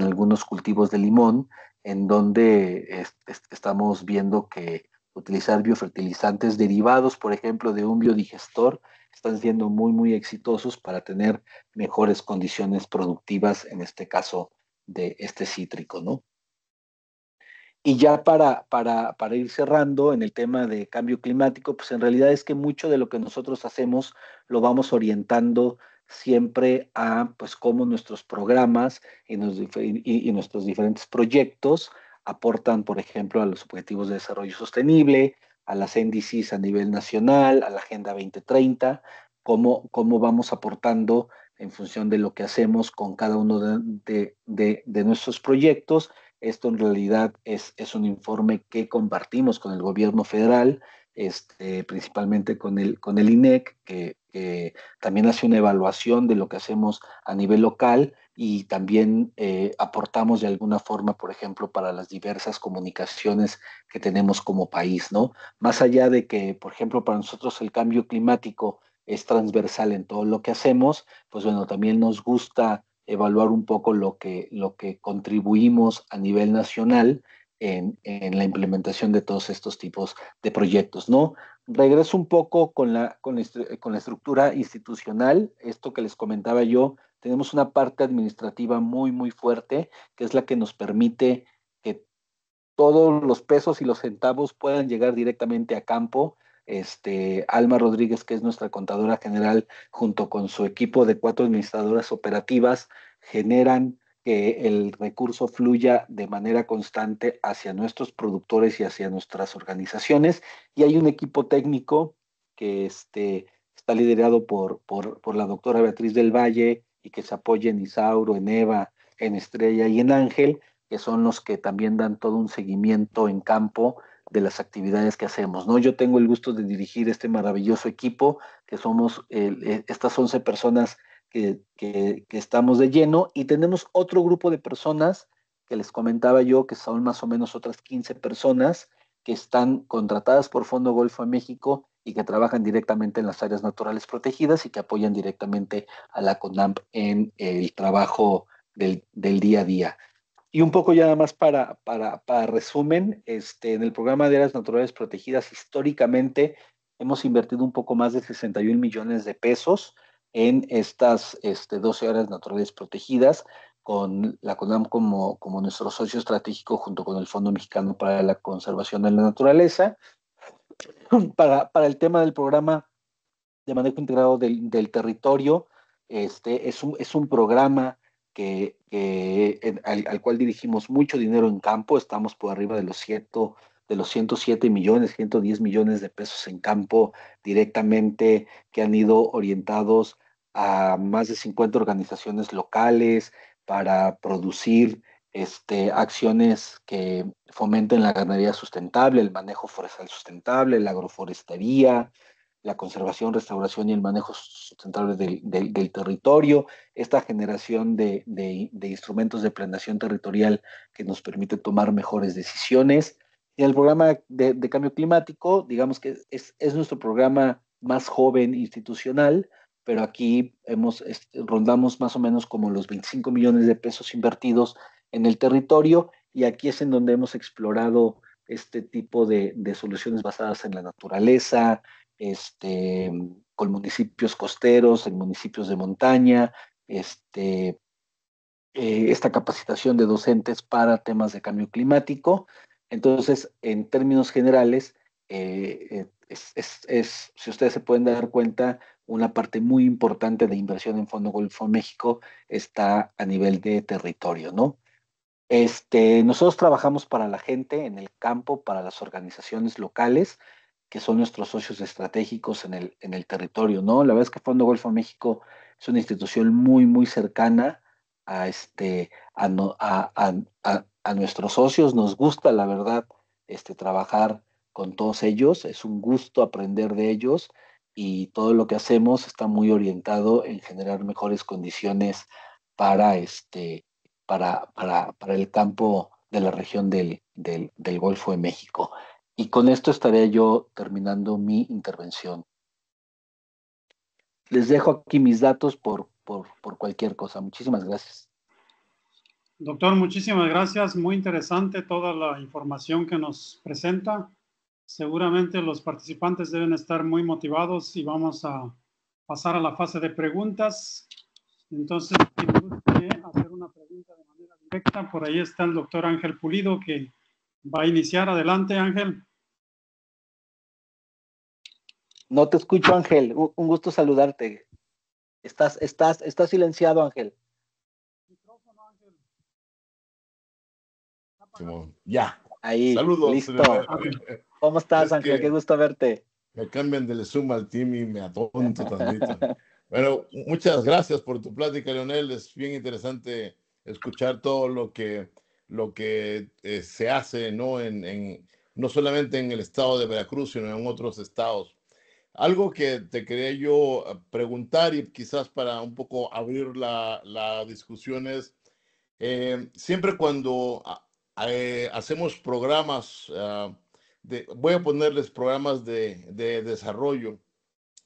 algunos cultivos de limón, en donde estamos viendo que utilizar biofertilizantes derivados, por ejemplo, de un biodigestor, están siendo muy, muy exitosos para tener mejores condiciones productivas, en este caso de este cítrico, ¿no? Y ya para ir cerrando en el tema de cambio climático, pues en realidad es que mucho de lo que nosotros hacemos lo vamos orientando siempre a pues cómo nuestros programas y nuestros diferentes proyectos aportan, por ejemplo, a los Objetivos de Desarrollo Sostenible, a las NDCs a nivel nacional, a la Agenda 2030, cómo vamos aportando en función de lo que hacemos con cada uno de nuestros proyectos. Esto en realidad es un informe que compartimos con el gobierno federal, principalmente con el INEC, que también hace una evaluación de lo que hacemos a nivel local y también aportamos de alguna forma, por ejemplo, para las diversas comunicaciones que tenemos como país, ¿no? Más allá de que, por ejemplo, para nosotros el cambio climático es transversal en todo lo que hacemos, pues bueno, también nos gusta evaluar un poco lo que contribuimos a nivel nacional en la implementación de todos estos tipos de proyectos, ¿no? Regreso un poco con la estructura institucional, esto que les comentaba yo, tenemos una parte administrativa muy, muy fuerte, que es la que nos permite que todos los pesos y los centavos puedan llegar directamente a campo. Alma Rodríguez, que es nuestra contadora general, junto con su equipo de 4 administradoras operativas, generan que el recurso fluya de manera constante hacia nuestros productores y hacia nuestras organizaciones. Y hay un equipo técnico que está liderado por la doctora Beatriz del Valle y que se apoya en Isauro, en Eva, en Estrella y en Ángel, que son los que también dan todo un seguimiento en campo de las actividades que hacemos, ¿no? Yo tengo el gusto de dirigir este maravilloso equipo, que somos estas 11 personas que estamos de lleno, y tenemos otro grupo de personas que les comentaba yo, que son más o menos otras 15 personas que están contratadas por Fondo Golfo de México y que trabajan directamente en las áreas naturales protegidas y que apoyan directamente a la CONAMP en el trabajo del día a día. Y un poco ya nada más para resumen, en el programa de áreas naturales protegidas, históricamente hemos invertido un poco más de 61 millones de pesos en estas 12 áreas naturales protegidas, con la CONAM como nuestro socio estratégico junto con el Fondo Mexicano para la Conservación de la Naturaleza. Para el tema del programa de manejo integrado del territorio. Es un programa al cual dirigimos mucho dinero en campo. Estamos por arriba de los 107 millones, 110 millones de pesos en campo directamente, que han ido orientados a más de 50 organizaciones locales para producir acciones que fomenten la ganadería sustentable, el manejo forestal sustentable, la agroforestería, la conservación, restauración y el manejo sustentable del territorio, esta generación de instrumentos de planeación territorial que nos permite tomar mejores decisiones. Y el programa de cambio climático, digamos que es nuestro programa más joven institucional, pero aquí rondamos más o menos como los 25 millones de pesos invertidos en el territorio, y aquí es en donde hemos explorado este tipo de soluciones basadas en la naturaleza, este, con municipios costeros, en municipios de montaña, esta capacitación de docentes para temas de cambio climático. Entonces, en términos generales, si ustedes se pueden dar cuenta, una parte muy importante de inversión en Fondo Golfo México está a nivel de territorio, ¿no? Nosotros trabajamos para la gente en el campo, para las organizaciones locales, que son nuestros socios estratégicos en el territorio, ¿no? La verdad es que Fondo Golfo México es una institución muy, muy cercana a, a nuestros socios. Nos gusta, la verdad, trabajar con todos ellos. Es un gusto aprender de ellos, y todo lo que hacemos está muy orientado en generar mejores condiciones para para el campo de la región del Golfo de México. Y con esto estaré yo terminando mi intervención. Les dejo aquí mis datos por cualquier cosa. Muchísimas gracias. Doctor, muchísimas gracias. Muy interesante toda la información que nos presenta. Seguramente los participantes deben estar muy motivados y vamos a pasar a la fase de preguntas. Entonces, quien guste hacer una pregunta de manera directa, por ahí está el doctor Ángel Pulido, que va a iniciar. Adelante, Ángel. No te escucho, Ángel. Un gusto saludarte. Estás silenciado, Ángel. Micrófono, Ángel. Ya. Ahí, Saludos. listo. ¿Cómo estás, Ángel? Qué gusto verte. Me cambian del Zoom al Team y me atonto tantito. Bueno, muchas gracias por tu plática, Leonel. Es bien interesante escuchar todo lo que se hace, ¿no? No solamente en el estado de Veracruz, sino en otros estados. Algo que te quería yo preguntar, y quizás para un poco abrir la discusión, es siempre cuando hacemos programas, voy a ponerles programas de desarrollo.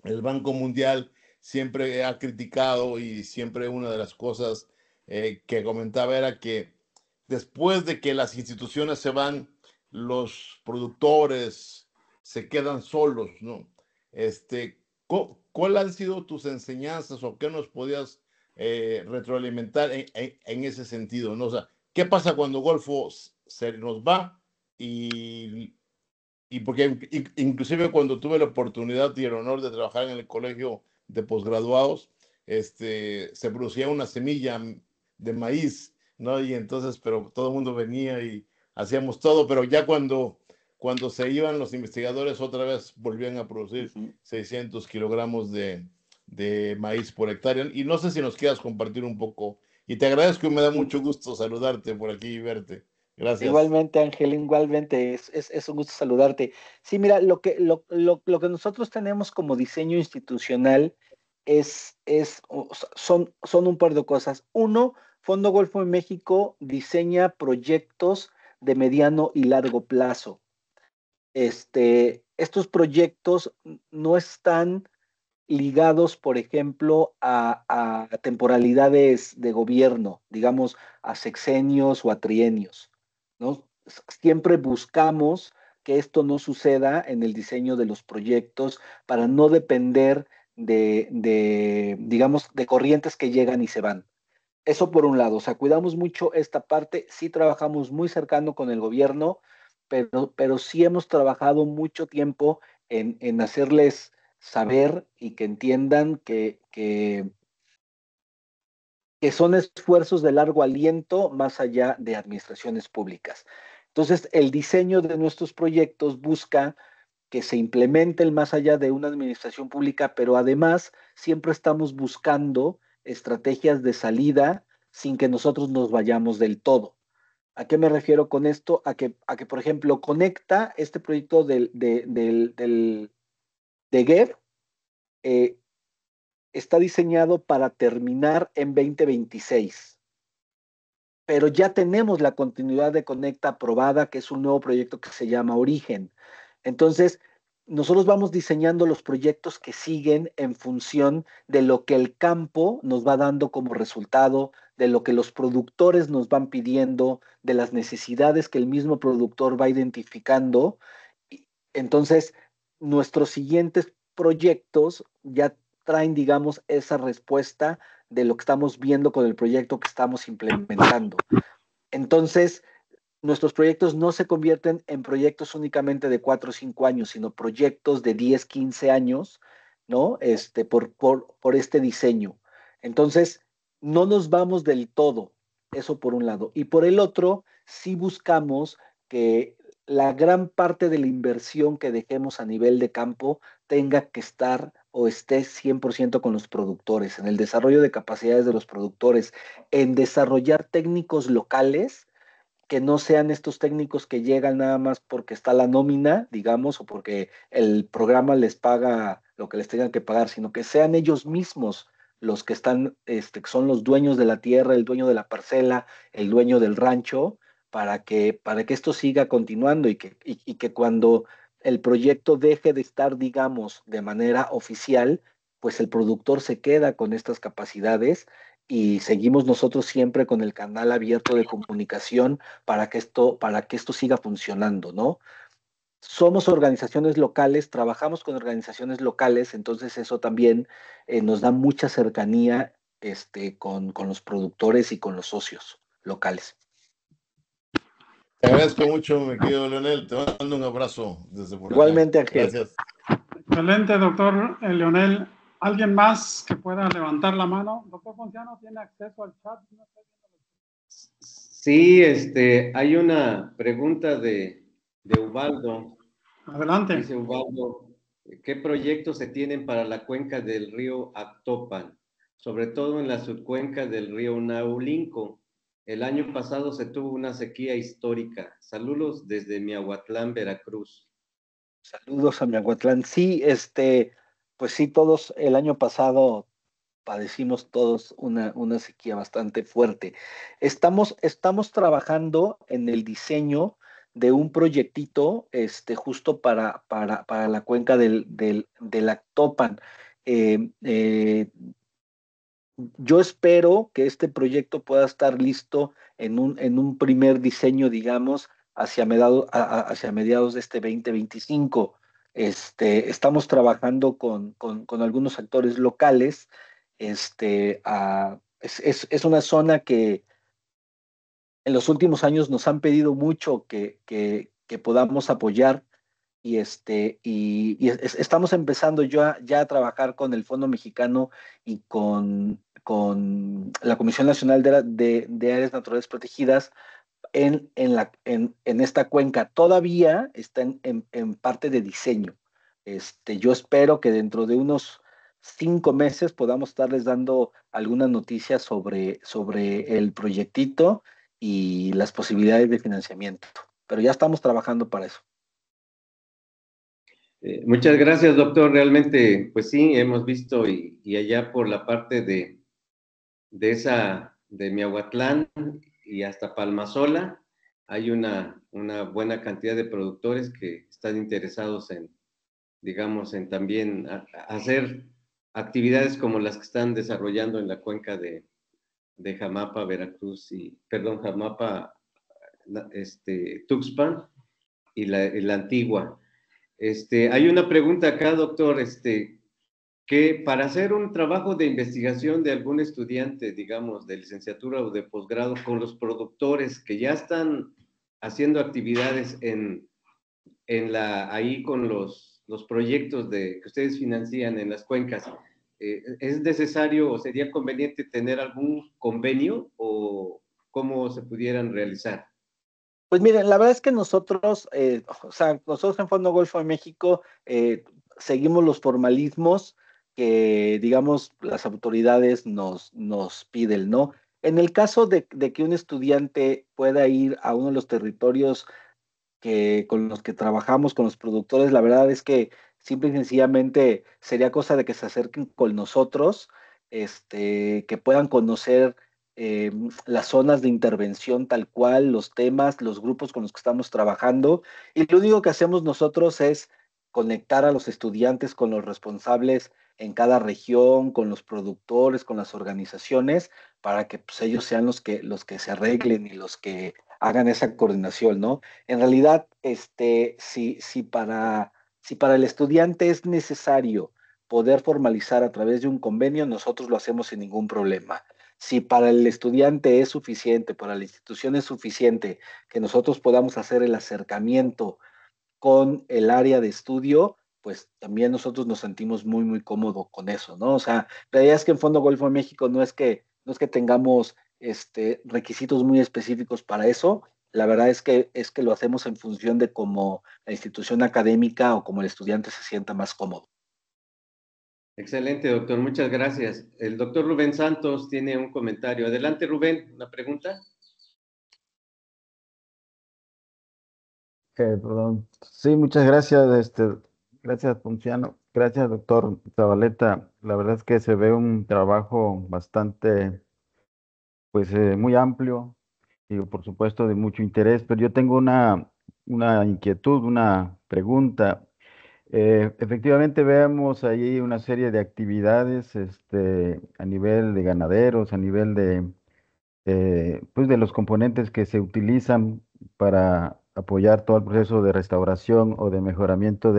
El Banco Mundial siempre ha criticado, y siempre una de las cosas que comentaba era que después de que las instituciones se van, los productores se quedan solos, ¿no? ¿Cuáles han sido tus enseñanzas, o qué nos podías retroalimentar en ese sentido, ¿no? O sea, ¿qué pasa cuando Golfo se nos va? Y porque inclusive cuando tuve la oportunidad y el honor de trabajar en el colegio de posgraduados, se producía una semilla de maíz, ¿no? Y entonces, pero todo el mundo venía y hacíamos todo, pero ya cuando se iban los investigadores, otra vez volvían a producir 600 kilogramos de maíz por hectárea. Y no sé si nos quieras compartir un poco. Y te agradezco, y me da mucho gusto saludarte por aquí y verte. Gracias. Igualmente, Ángel, igualmente, es un gusto saludarte. Sí, mira, lo que nosotros tenemos como diseño institucional son un par de cosas. Uno, Fondo Golfo de México diseña proyectos de mediano y largo plazo. Estos proyectos no están ligados, por ejemplo, a temporalidades de gobierno, digamos, a sexenios o a trienios, ¿no? Siempre buscamos que esto no suceda en el diseño de los proyectos para no depender digamos, de corrientes que llegan y se van. Eso por un lado, o sea, cuidamos mucho esta parte, sí trabajamos muy cercano con el gobierno, pero sí hemos trabajado mucho tiempo en hacerles saber y que entiendan que son esfuerzos de largo aliento más allá de administraciones públicas. Entonces, el diseño de nuestros proyectos busca que se implementen más allá de una administración pública, pero además siempre estamos buscando estrategias de salida sin que nosotros nos vayamos del todo. ¿A qué me refiero con esto? A que por ejemplo, Conecta, este proyecto de GEF, eh, está diseñado para terminar en 2026, pero ya tenemos la continuidad de Conecta aprobada, que es un nuevo proyecto que se llama Origen. Entonces, nosotros vamos diseñando los proyectos que siguen en función de lo que el campo nos va dando como resultado, de lo que los productores nos van pidiendo, de las necesidades que el mismo productor va identificando. Entonces, nuestros siguientes proyectos ya traen, digamos, esa respuesta de lo que estamos viendo con el proyecto que estamos implementando. Entonces, nuestros proyectos no se convierten en proyectos únicamente de 4 o 5 años, sino proyectos de 10, 15 años, ¿no? Por este diseño. Entonces, no nos vamos del todo, eso por un lado. Y por el otro, sí buscamos que la gran parte de la inversión que dejemos a nivel de campo tenga que estar o esté 100% con los productores, en el desarrollo de capacidades de los productores, en desarrollar técnicos locales que no sean estos técnicos que llegan nada más porque está la nómina, digamos, o porque el programa les paga lo que les tengan que pagar, sino que sean ellos mismos los que están, que son los dueños de la tierra, el dueño de la parcela, el dueño del rancho, para que esto siga continuando y que cuando el proyecto deje de estar, digamos, de manera oficial, pues el productor se queda con estas capacidades y seguimos nosotros siempre con el canal abierto de comunicación para que esto siga funcionando, ¿no? Somos organizaciones locales, trabajamos con organizaciones locales, entonces eso también nos da mucha cercanía con los productores y con los socios locales. Te agradezco mucho, mi querido Leonel. Te mando un abrazo desde por acá. Igualmente, Ángel. Gracias. Excelente, doctor Leonel. ¿Alguien más que pueda levantar la mano? Doctor Ponciano, ¿tiene acceso al chat? Sí, hay una pregunta de Ubaldo. Adelante. Dice Ubaldo, ¿qué proyectos se tienen para la cuenca del río Actopan? Sobre todo en la subcuenca del río Naulinco. El año pasado se tuvo una sequía histórica. Saludos desde Miahuatlán, Veracruz. Saludos a Miahuatlán. Sí, pues sí, todos el año pasado padecimos todos una sequía bastante fuerte. Estamos trabajando en el diseño de un proyectito justo para la cuenca del Actopan. Eh, eh, yo espero que este proyecto pueda estar listo en un primer diseño, digamos, hacia mediados de este 2025. Estamos trabajando con algunos actores locales. Es una zona que en los últimos años nos han pedido mucho que podamos apoyar y estamos empezando ya a trabajar con el Fondo Mexicano y con la Comisión Nacional de Áreas Naturales Protegidas en esta cuenca. Todavía está en parte de diseño. Yo espero que dentro de unos 5 meses podamos estarles dando alguna noticia sobre el proyectito y las posibilidades de financiamiento. Pero ya estamos trabajando para eso. Muchas gracias, doctor. Realmente, pues sí, hemos visto y allá por la parte de Miahuatlán y hasta Palmasola, hay una buena cantidad de productores que están interesados en, digamos, en también hacer actividades como las que están desarrollando en la cuenca de Jamapa, Veracruz, Jamapa, Tuxpan y la Antigua. Hay una pregunta acá, doctor, que para hacer un trabajo de investigación de algún estudiante, digamos, de licenciatura o de posgrado, con los productores que ya están haciendo actividades ahí con los proyectos que ustedes financian en las cuencas, ¿es necesario o sería conveniente tener algún convenio o cómo se pudieran realizar? Pues miren, la verdad es que nosotros, nosotros en Fondo Golfo de México seguimos los formalismos que, digamos, las autoridades nos piden, ¿no? En el caso de que un estudiante pueda ir a uno de los territorios con los que trabajamos, con los productores, la verdad es que simple y sencillamente sería cosa de que se acerquen con nosotros, que puedan conocer eh, las zonas de intervención tal cual, los temas, los grupos con los que estamos trabajando, y lo único que hacemos nosotros es conectar a los estudiantes con los responsables en cada región, con los productores, con las organizaciones, para que pues, ellos sean los que se arreglen y los que hagan esa coordinación, ¿no? En realidad, si para el estudiante es necesario poder formalizar a través de un convenio, nosotros lo hacemos sin ningún problema. Si para el estudiante es suficiente, para la institución es suficiente que nosotros podamos hacer el acercamiento con el área de estudio, pues también nosotros nos sentimos muy, muy cómodos con eso, ¿no? O sea, la realidad es que en Fondo Golfo de México no es que tengamos requisitos muy específicos para eso. La verdad es que lo hacemos en función de cómo la institución académica o como el estudiante se sienta más cómodo. Excelente, doctor. Muchas gracias. El doctor Rubén Santos tiene un comentario. Adelante, Rubén. ¿Una pregunta? Perdón. Sí, muchas gracias, gracias, Ponciano. Gracias, doctor Zabaleta. La verdad es que se ve un trabajo bastante, pues, muy amplio y, por supuesto, de mucho interés, pero yo tengo una inquietud, una pregunta. Efectivamente, vemos ahí una serie de actividades, a nivel de ganaderos, a nivel pues de los componentes que se utilizan para apoyar todo el proceso de restauración o de mejoramiento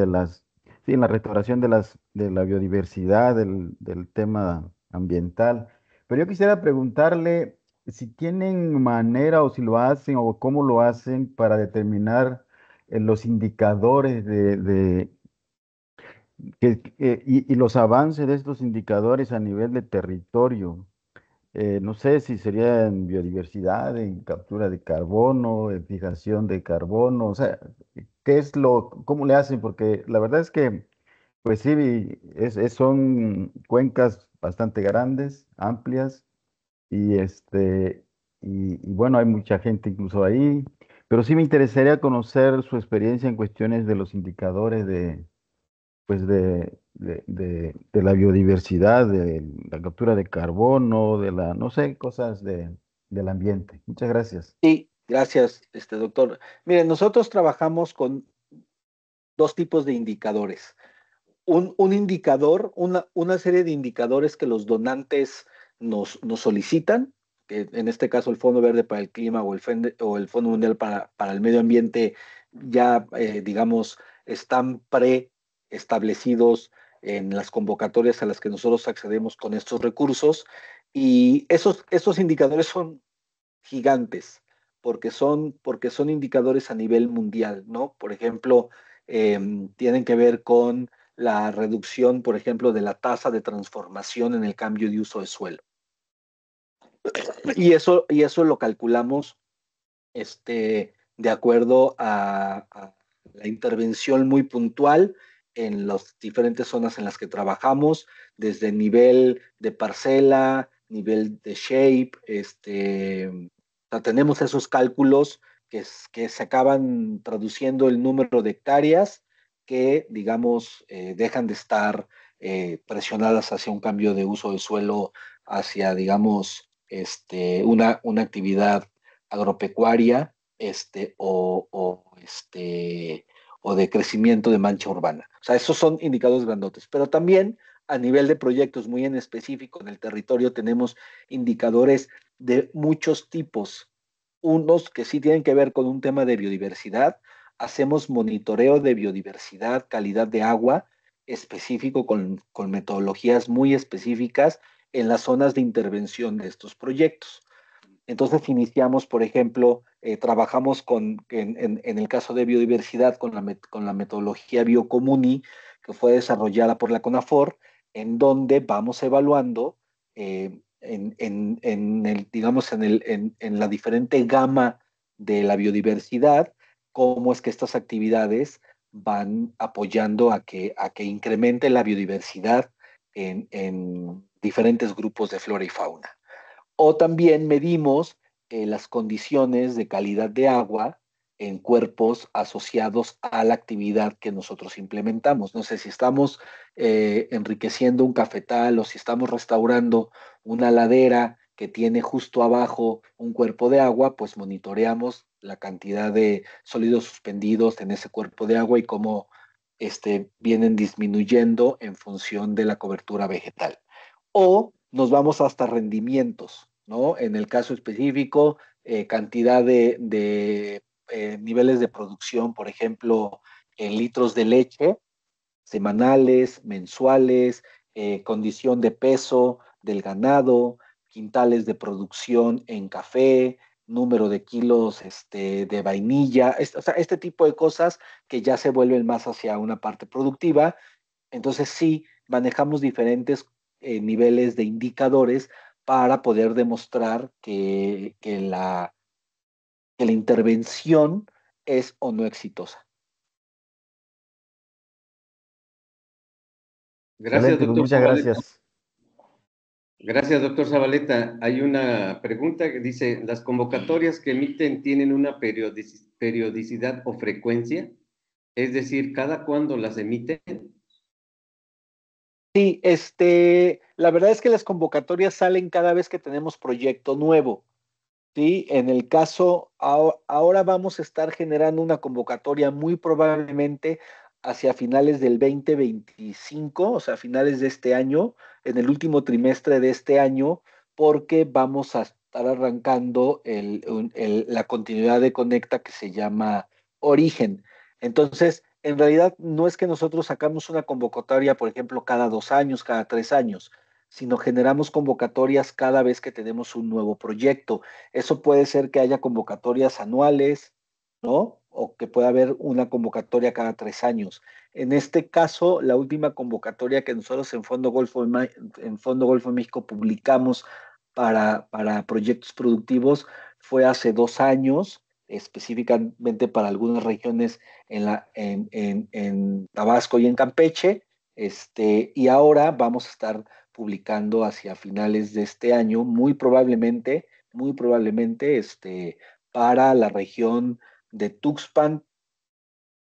sí, en la restauración de la biodiversidad, del tema ambiental. Pero yo quisiera preguntarle si tienen manera o si lo hacen o cómo lo hacen para determinar los indicadores y los avances de estos indicadores a nivel de territorio. No sé si sería en biodiversidad, en captura de carbono, en fijación de carbono, o sea, cómo le hacen? Porque la verdad es que, pues sí, son cuencas bastante grandes, amplias, y y bueno, hay mucha gente incluso ahí, pero sí me interesaría conocer su experiencia en cuestiones de los indicadores pues de la biodiversidad, de la captura de carbono, no sé, cosas del ambiente. Muchas gracias. Sí, gracias, doctor. Miren, nosotros trabajamos con dos tipos de indicadores. Un indicador, una serie de indicadores que los donantes nos solicitan, que en este caso el Fondo Verde para el Clima o el Fondo Mundial para el Medio Ambiente, ya, digamos, están preestablecidos en las convocatorias a las que nosotros accedemos con estos recursos. Y esos indicadores son gigantes, porque son indicadores a nivel mundial, ¿no? Por ejemplo, tienen que ver con la reducción, por ejemplo, de la tasa de transformación en el cambio de uso de suelo. Y eso lo calculamos de acuerdo a la intervención muy puntual en las diferentes zonas en las que trabajamos, desde nivel de parcela, nivel de shape, o sea, tenemos esos cálculos que se acaban traduciendo el número de hectáreas que, digamos, dejan de estar presionadas hacia un cambio de uso de suelo, hacia, digamos, una actividad agropecuaria, o de crecimiento de mancha urbana. O sea, esos son indicadores grandotes, pero también a nivel de proyectos muy en específico en el territorio tenemos indicadores de muchos tipos. Unos que sí tienen que ver con un tema de biodiversidad. Hacemos monitoreo de biodiversidad, calidad de agua específico con metodologías muy específicas en las zonas de intervención de estos proyectos. Entonces iniciamos, por ejemplo, trabajamos en el caso de biodiversidad con la metodología Biocomuni, que fue desarrollada por la CONAFOR, en donde vamos evaluando digamos, en la diferente gama de la biodiversidad, cómo es que estas actividades van apoyando a que incremente la biodiversidad en diferentes grupos de flora y fauna. O también medimos las condiciones de calidad de agua en cuerpos asociados a la actividad que nosotros implementamos. No sé si estamos enriqueciendo un cafetal o si estamos restaurando una ladera que tiene justo abajo un cuerpo de agua, pues monitoreamos la cantidad de sólidos suspendidos en ese cuerpo de agua y cómo vienen disminuyendo en función de la cobertura vegetal. O nos vamos hasta rendimientos, ¿no? En el caso específico, cantidad de niveles de producción, por ejemplo, en litros de leche, semanales, mensuales, condición de peso del ganado, quintales de producción en café, número de kilos de vainilla, o sea, este tipo de cosas que ya se vuelven más hacia una parte productiva. Entonces sí, manejamos diferentes niveles de indicadores para poder demostrar que la intervención es o no exitosa. Gracias, Excelente, pues doctor muchas Zabaleta. gracias. Gracias, doctor Zabaleta. Hay una pregunta que dice, ¿las convocatorias que emiten tienen una periodicidad o frecuencia? Es decir, ¿cada cuándo las emiten? Sí, la verdad es que las convocatorias salen cada vez que tenemos proyecto nuevo. Sí, en el caso, ahora vamos a estar generando una convocatoria muy probablemente hacia finales del 2025, o sea, finales de este año, en el último trimestre de este año, porque vamos a estar arrancando la continuidad de Conecta que se llama Origen. Entonces, en realidad no es que nosotros sacamos una convocatoria, por ejemplo, cada 2 años, cada 3 años, sino generamos convocatorias cada vez que tenemos un nuevo proyecto. Eso puede ser que haya convocatorias anuales, ¿no? O que pueda haber una convocatoria cada 3 años. En este caso, la última convocatoria que nosotros en Fondo Golfo de México publicamos para proyectos productivos fue hace 2 años, específicamente para algunas regiones en Tabasco y en Campeche. Y ahora vamos a estar publicando hacia finales de este año, muy probablemente, para la región de Tuxpan,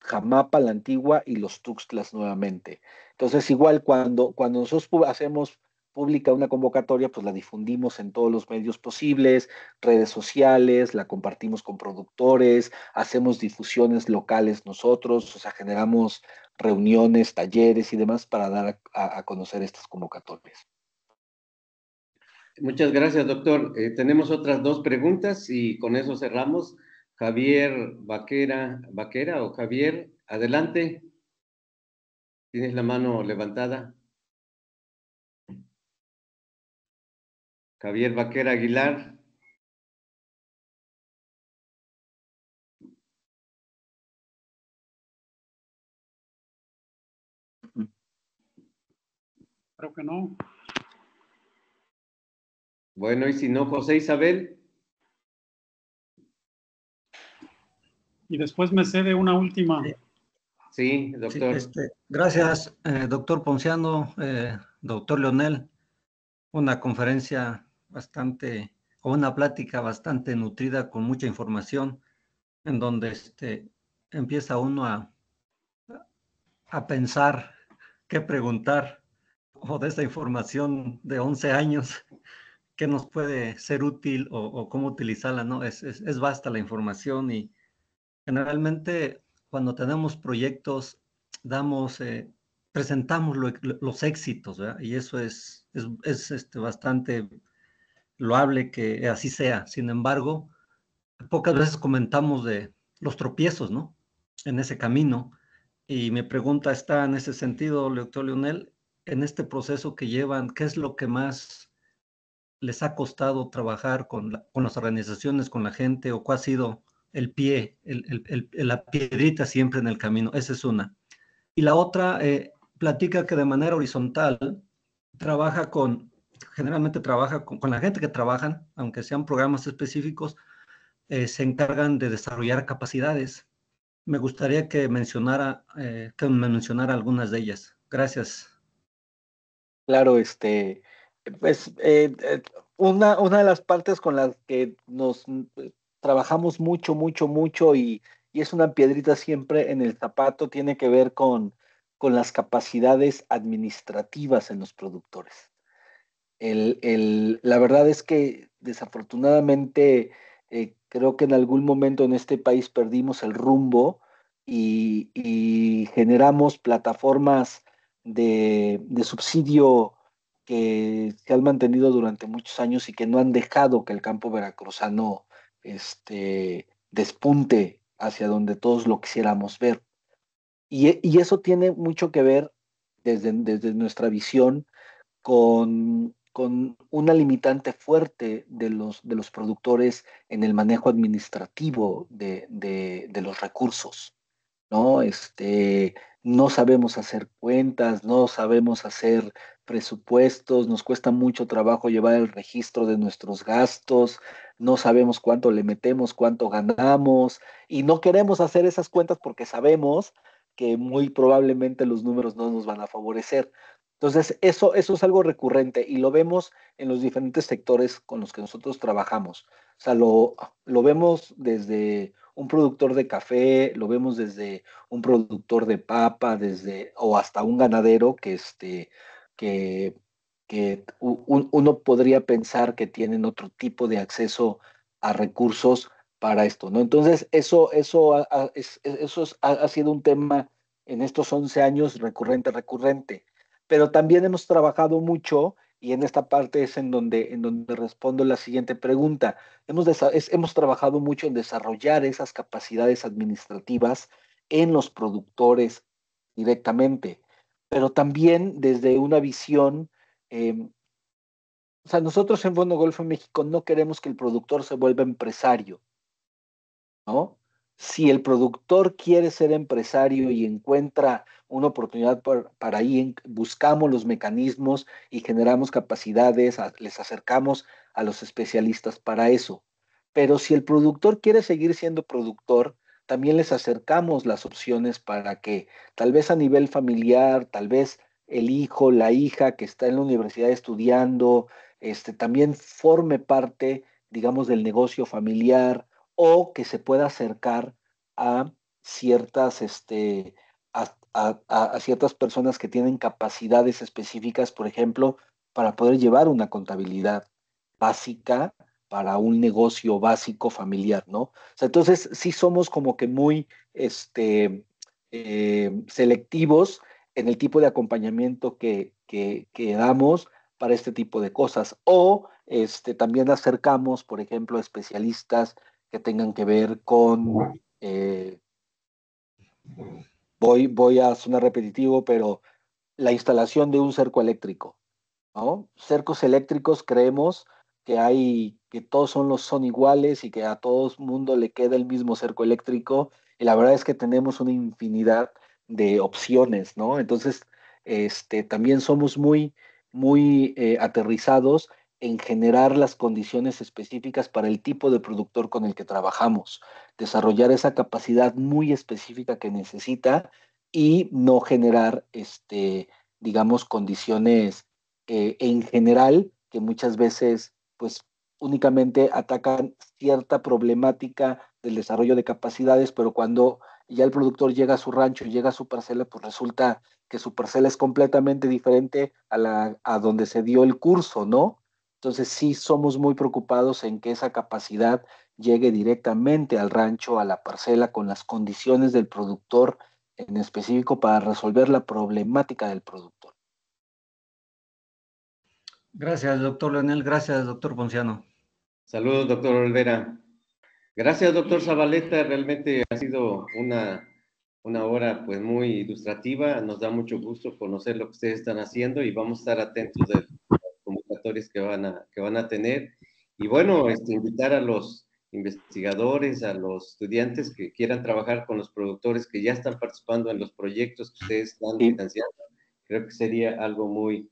Jamapa, la Antigua y los Tuxtlas nuevamente. Entonces, igual cuando nosotros hacemos pública una convocatoria, pues la difundimos en todos los medios posibles, redes sociales, la compartimos con productores, hacemos difusiones locales nosotros, o sea, generamos reuniones, talleres y demás para dar a conocer estas convocatorias. Muchas gracias, doctor. Tenemos otras 2 preguntas y con eso cerramos. Javier Vaquera o Javier, adelante. Tienes la mano levantada. Javier Vaquera Aguilar. Creo que no. Bueno, y si no, José Isabel. Y después me cede una última. Sí, doctor. Sí, gracias, doctor Ponciano, doctor Leonel. Una conferencia o una plática bastante nutrida con mucha información, en donde empieza uno a pensar qué preguntar, o de esta información de 11 años, qué nos puede ser útil o cómo utilizarla, ¿no? Es vasta la información y generalmente cuando tenemos proyectos damos presentamos los éxitos, ¿verdad? Y eso es bastante loable que así sea. Sin embargo, pocas veces comentamos de los tropiezos, ¿no? En ese camino. Y mi pregunta está en ese sentido, doctor Leonel, en este proceso que llevan, ¿qué es lo que más les ha costado trabajar con las organizaciones, con la gente, o cuál ha sido el pie, la piedrita siempre en el camino? Esa es una. Y la otra, platica que de manera horizontal trabaja generalmente trabaja con la gente que trabajan, aunque sean programas específicos, se encargan de desarrollar capacidades. Me gustaría que me mencionara algunas de ellas. Gracias. Claro, pues una de las partes con las que nos trabajamos mucho, mucho, mucho y es una piedrita siempre en el zapato, tiene que ver con las capacidades administrativas en los productores. La verdad es que desafortunadamente creo que en algún momento en este país perdimos el rumbo y generamos plataformas de subsidio que se han mantenido durante muchos años y que no han dejado que el campo veracruzano despunte hacia donde todos lo quisiéramos ver. Y eso tiene mucho que ver desde nuestra visión con una limitante fuerte de los productores en el manejo administrativo de los recursos, ¿no? No sabemos hacer cuentas, no sabemos hacer presupuestos, nos cuesta mucho trabajo llevar el registro de nuestros gastos, no sabemos cuánto le metemos, cuánto ganamos, y no queremos hacer esas cuentas porque sabemos que muy probablemente los números no nos van a favorecer. Entonces, eso es algo recurrente y lo vemos en los diferentes sectores con los que nosotros trabajamos. O sea, lo vemos desde un productor de café, lo vemos desde un productor de papa, o hasta un ganadero que, que uno podría pensar que tienen otro tipo de acceso a recursos para esto, ¿no? Entonces, ha sido un tema en estos 11 años recurrente. Pero también hemos trabajado mucho, y en esta parte es en donde respondo la siguiente pregunta. Hemos trabajado mucho en desarrollar esas capacidades administrativas en los productores directamente, pero también desde una visión, o sea, nosotros en Fondo Golfo México no queremos que el productor se vuelva empresario, ¿no? Si el productor quiere ser empresario y encuentra una oportunidad para ahí, buscamos los mecanismos y generamos capacidades, les acercamos a los especialistas para eso. Pero si el productor quiere seguir siendo productor, también les acercamos las opciones para que tal vez a nivel familiar, tal vez el hijo, la hija que está en la universidad estudiando, también forme parte, digamos, del negocio familiar o que se pueda acercar a ciertas, a ciertas personas que tienen capacidades específicas, por ejemplo, para poder llevar una contabilidad básica para un negocio básico familiar, ¿no? O sea, entonces sí somos como que muy selectivos en el tipo de acompañamiento que damos para este tipo de cosas. O también acercamos, por ejemplo, especialistas que tengan que ver con, voy a sonar repetitivo, pero la instalación de un cerco eléctrico, ¿no? Cercos eléctricos creemos que todos son iguales y que a todo mundo le queda el mismo cerco eléctrico, y la verdad es que tenemos una infinidad de opciones, ¿no? Entonces, también somos muy aterrizados en generar las condiciones específicas para el tipo de productor con el que trabajamos, desarrollar esa capacidad muy específica que necesita y no generar, digamos, condiciones en general, que muchas veces, pues, únicamente atacan cierta problemática del desarrollo de capacidades, pero cuando ya el productor llega a su rancho, llega a su parcela, pues resulta que su parcela es completamente diferente a donde se dio el curso, ¿no? Entonces sí somos muy preocupados en que esa capacidad llegue directamente al rancho, a la parcela, con las condiciones del productor en específico para resolver la problemática del productor. Gracias, doctor Leonel. Gracias, doctor Ponciano. Saludos, doctor Olvera. Gracias, doctor Zabaleta. Realmente ha sido una hora pues muy ilustrativa. Nos da mucho gusto conocer lo que ustedes están haciendo y vamos a estar atentos de los convocatorios que van a tener. Y bueno, invitar a los investigadores, a los estudiantes que quieran trabajar con los productores que ya están participando en los proyectos que ustedes están financiando. Creo que sería algo muy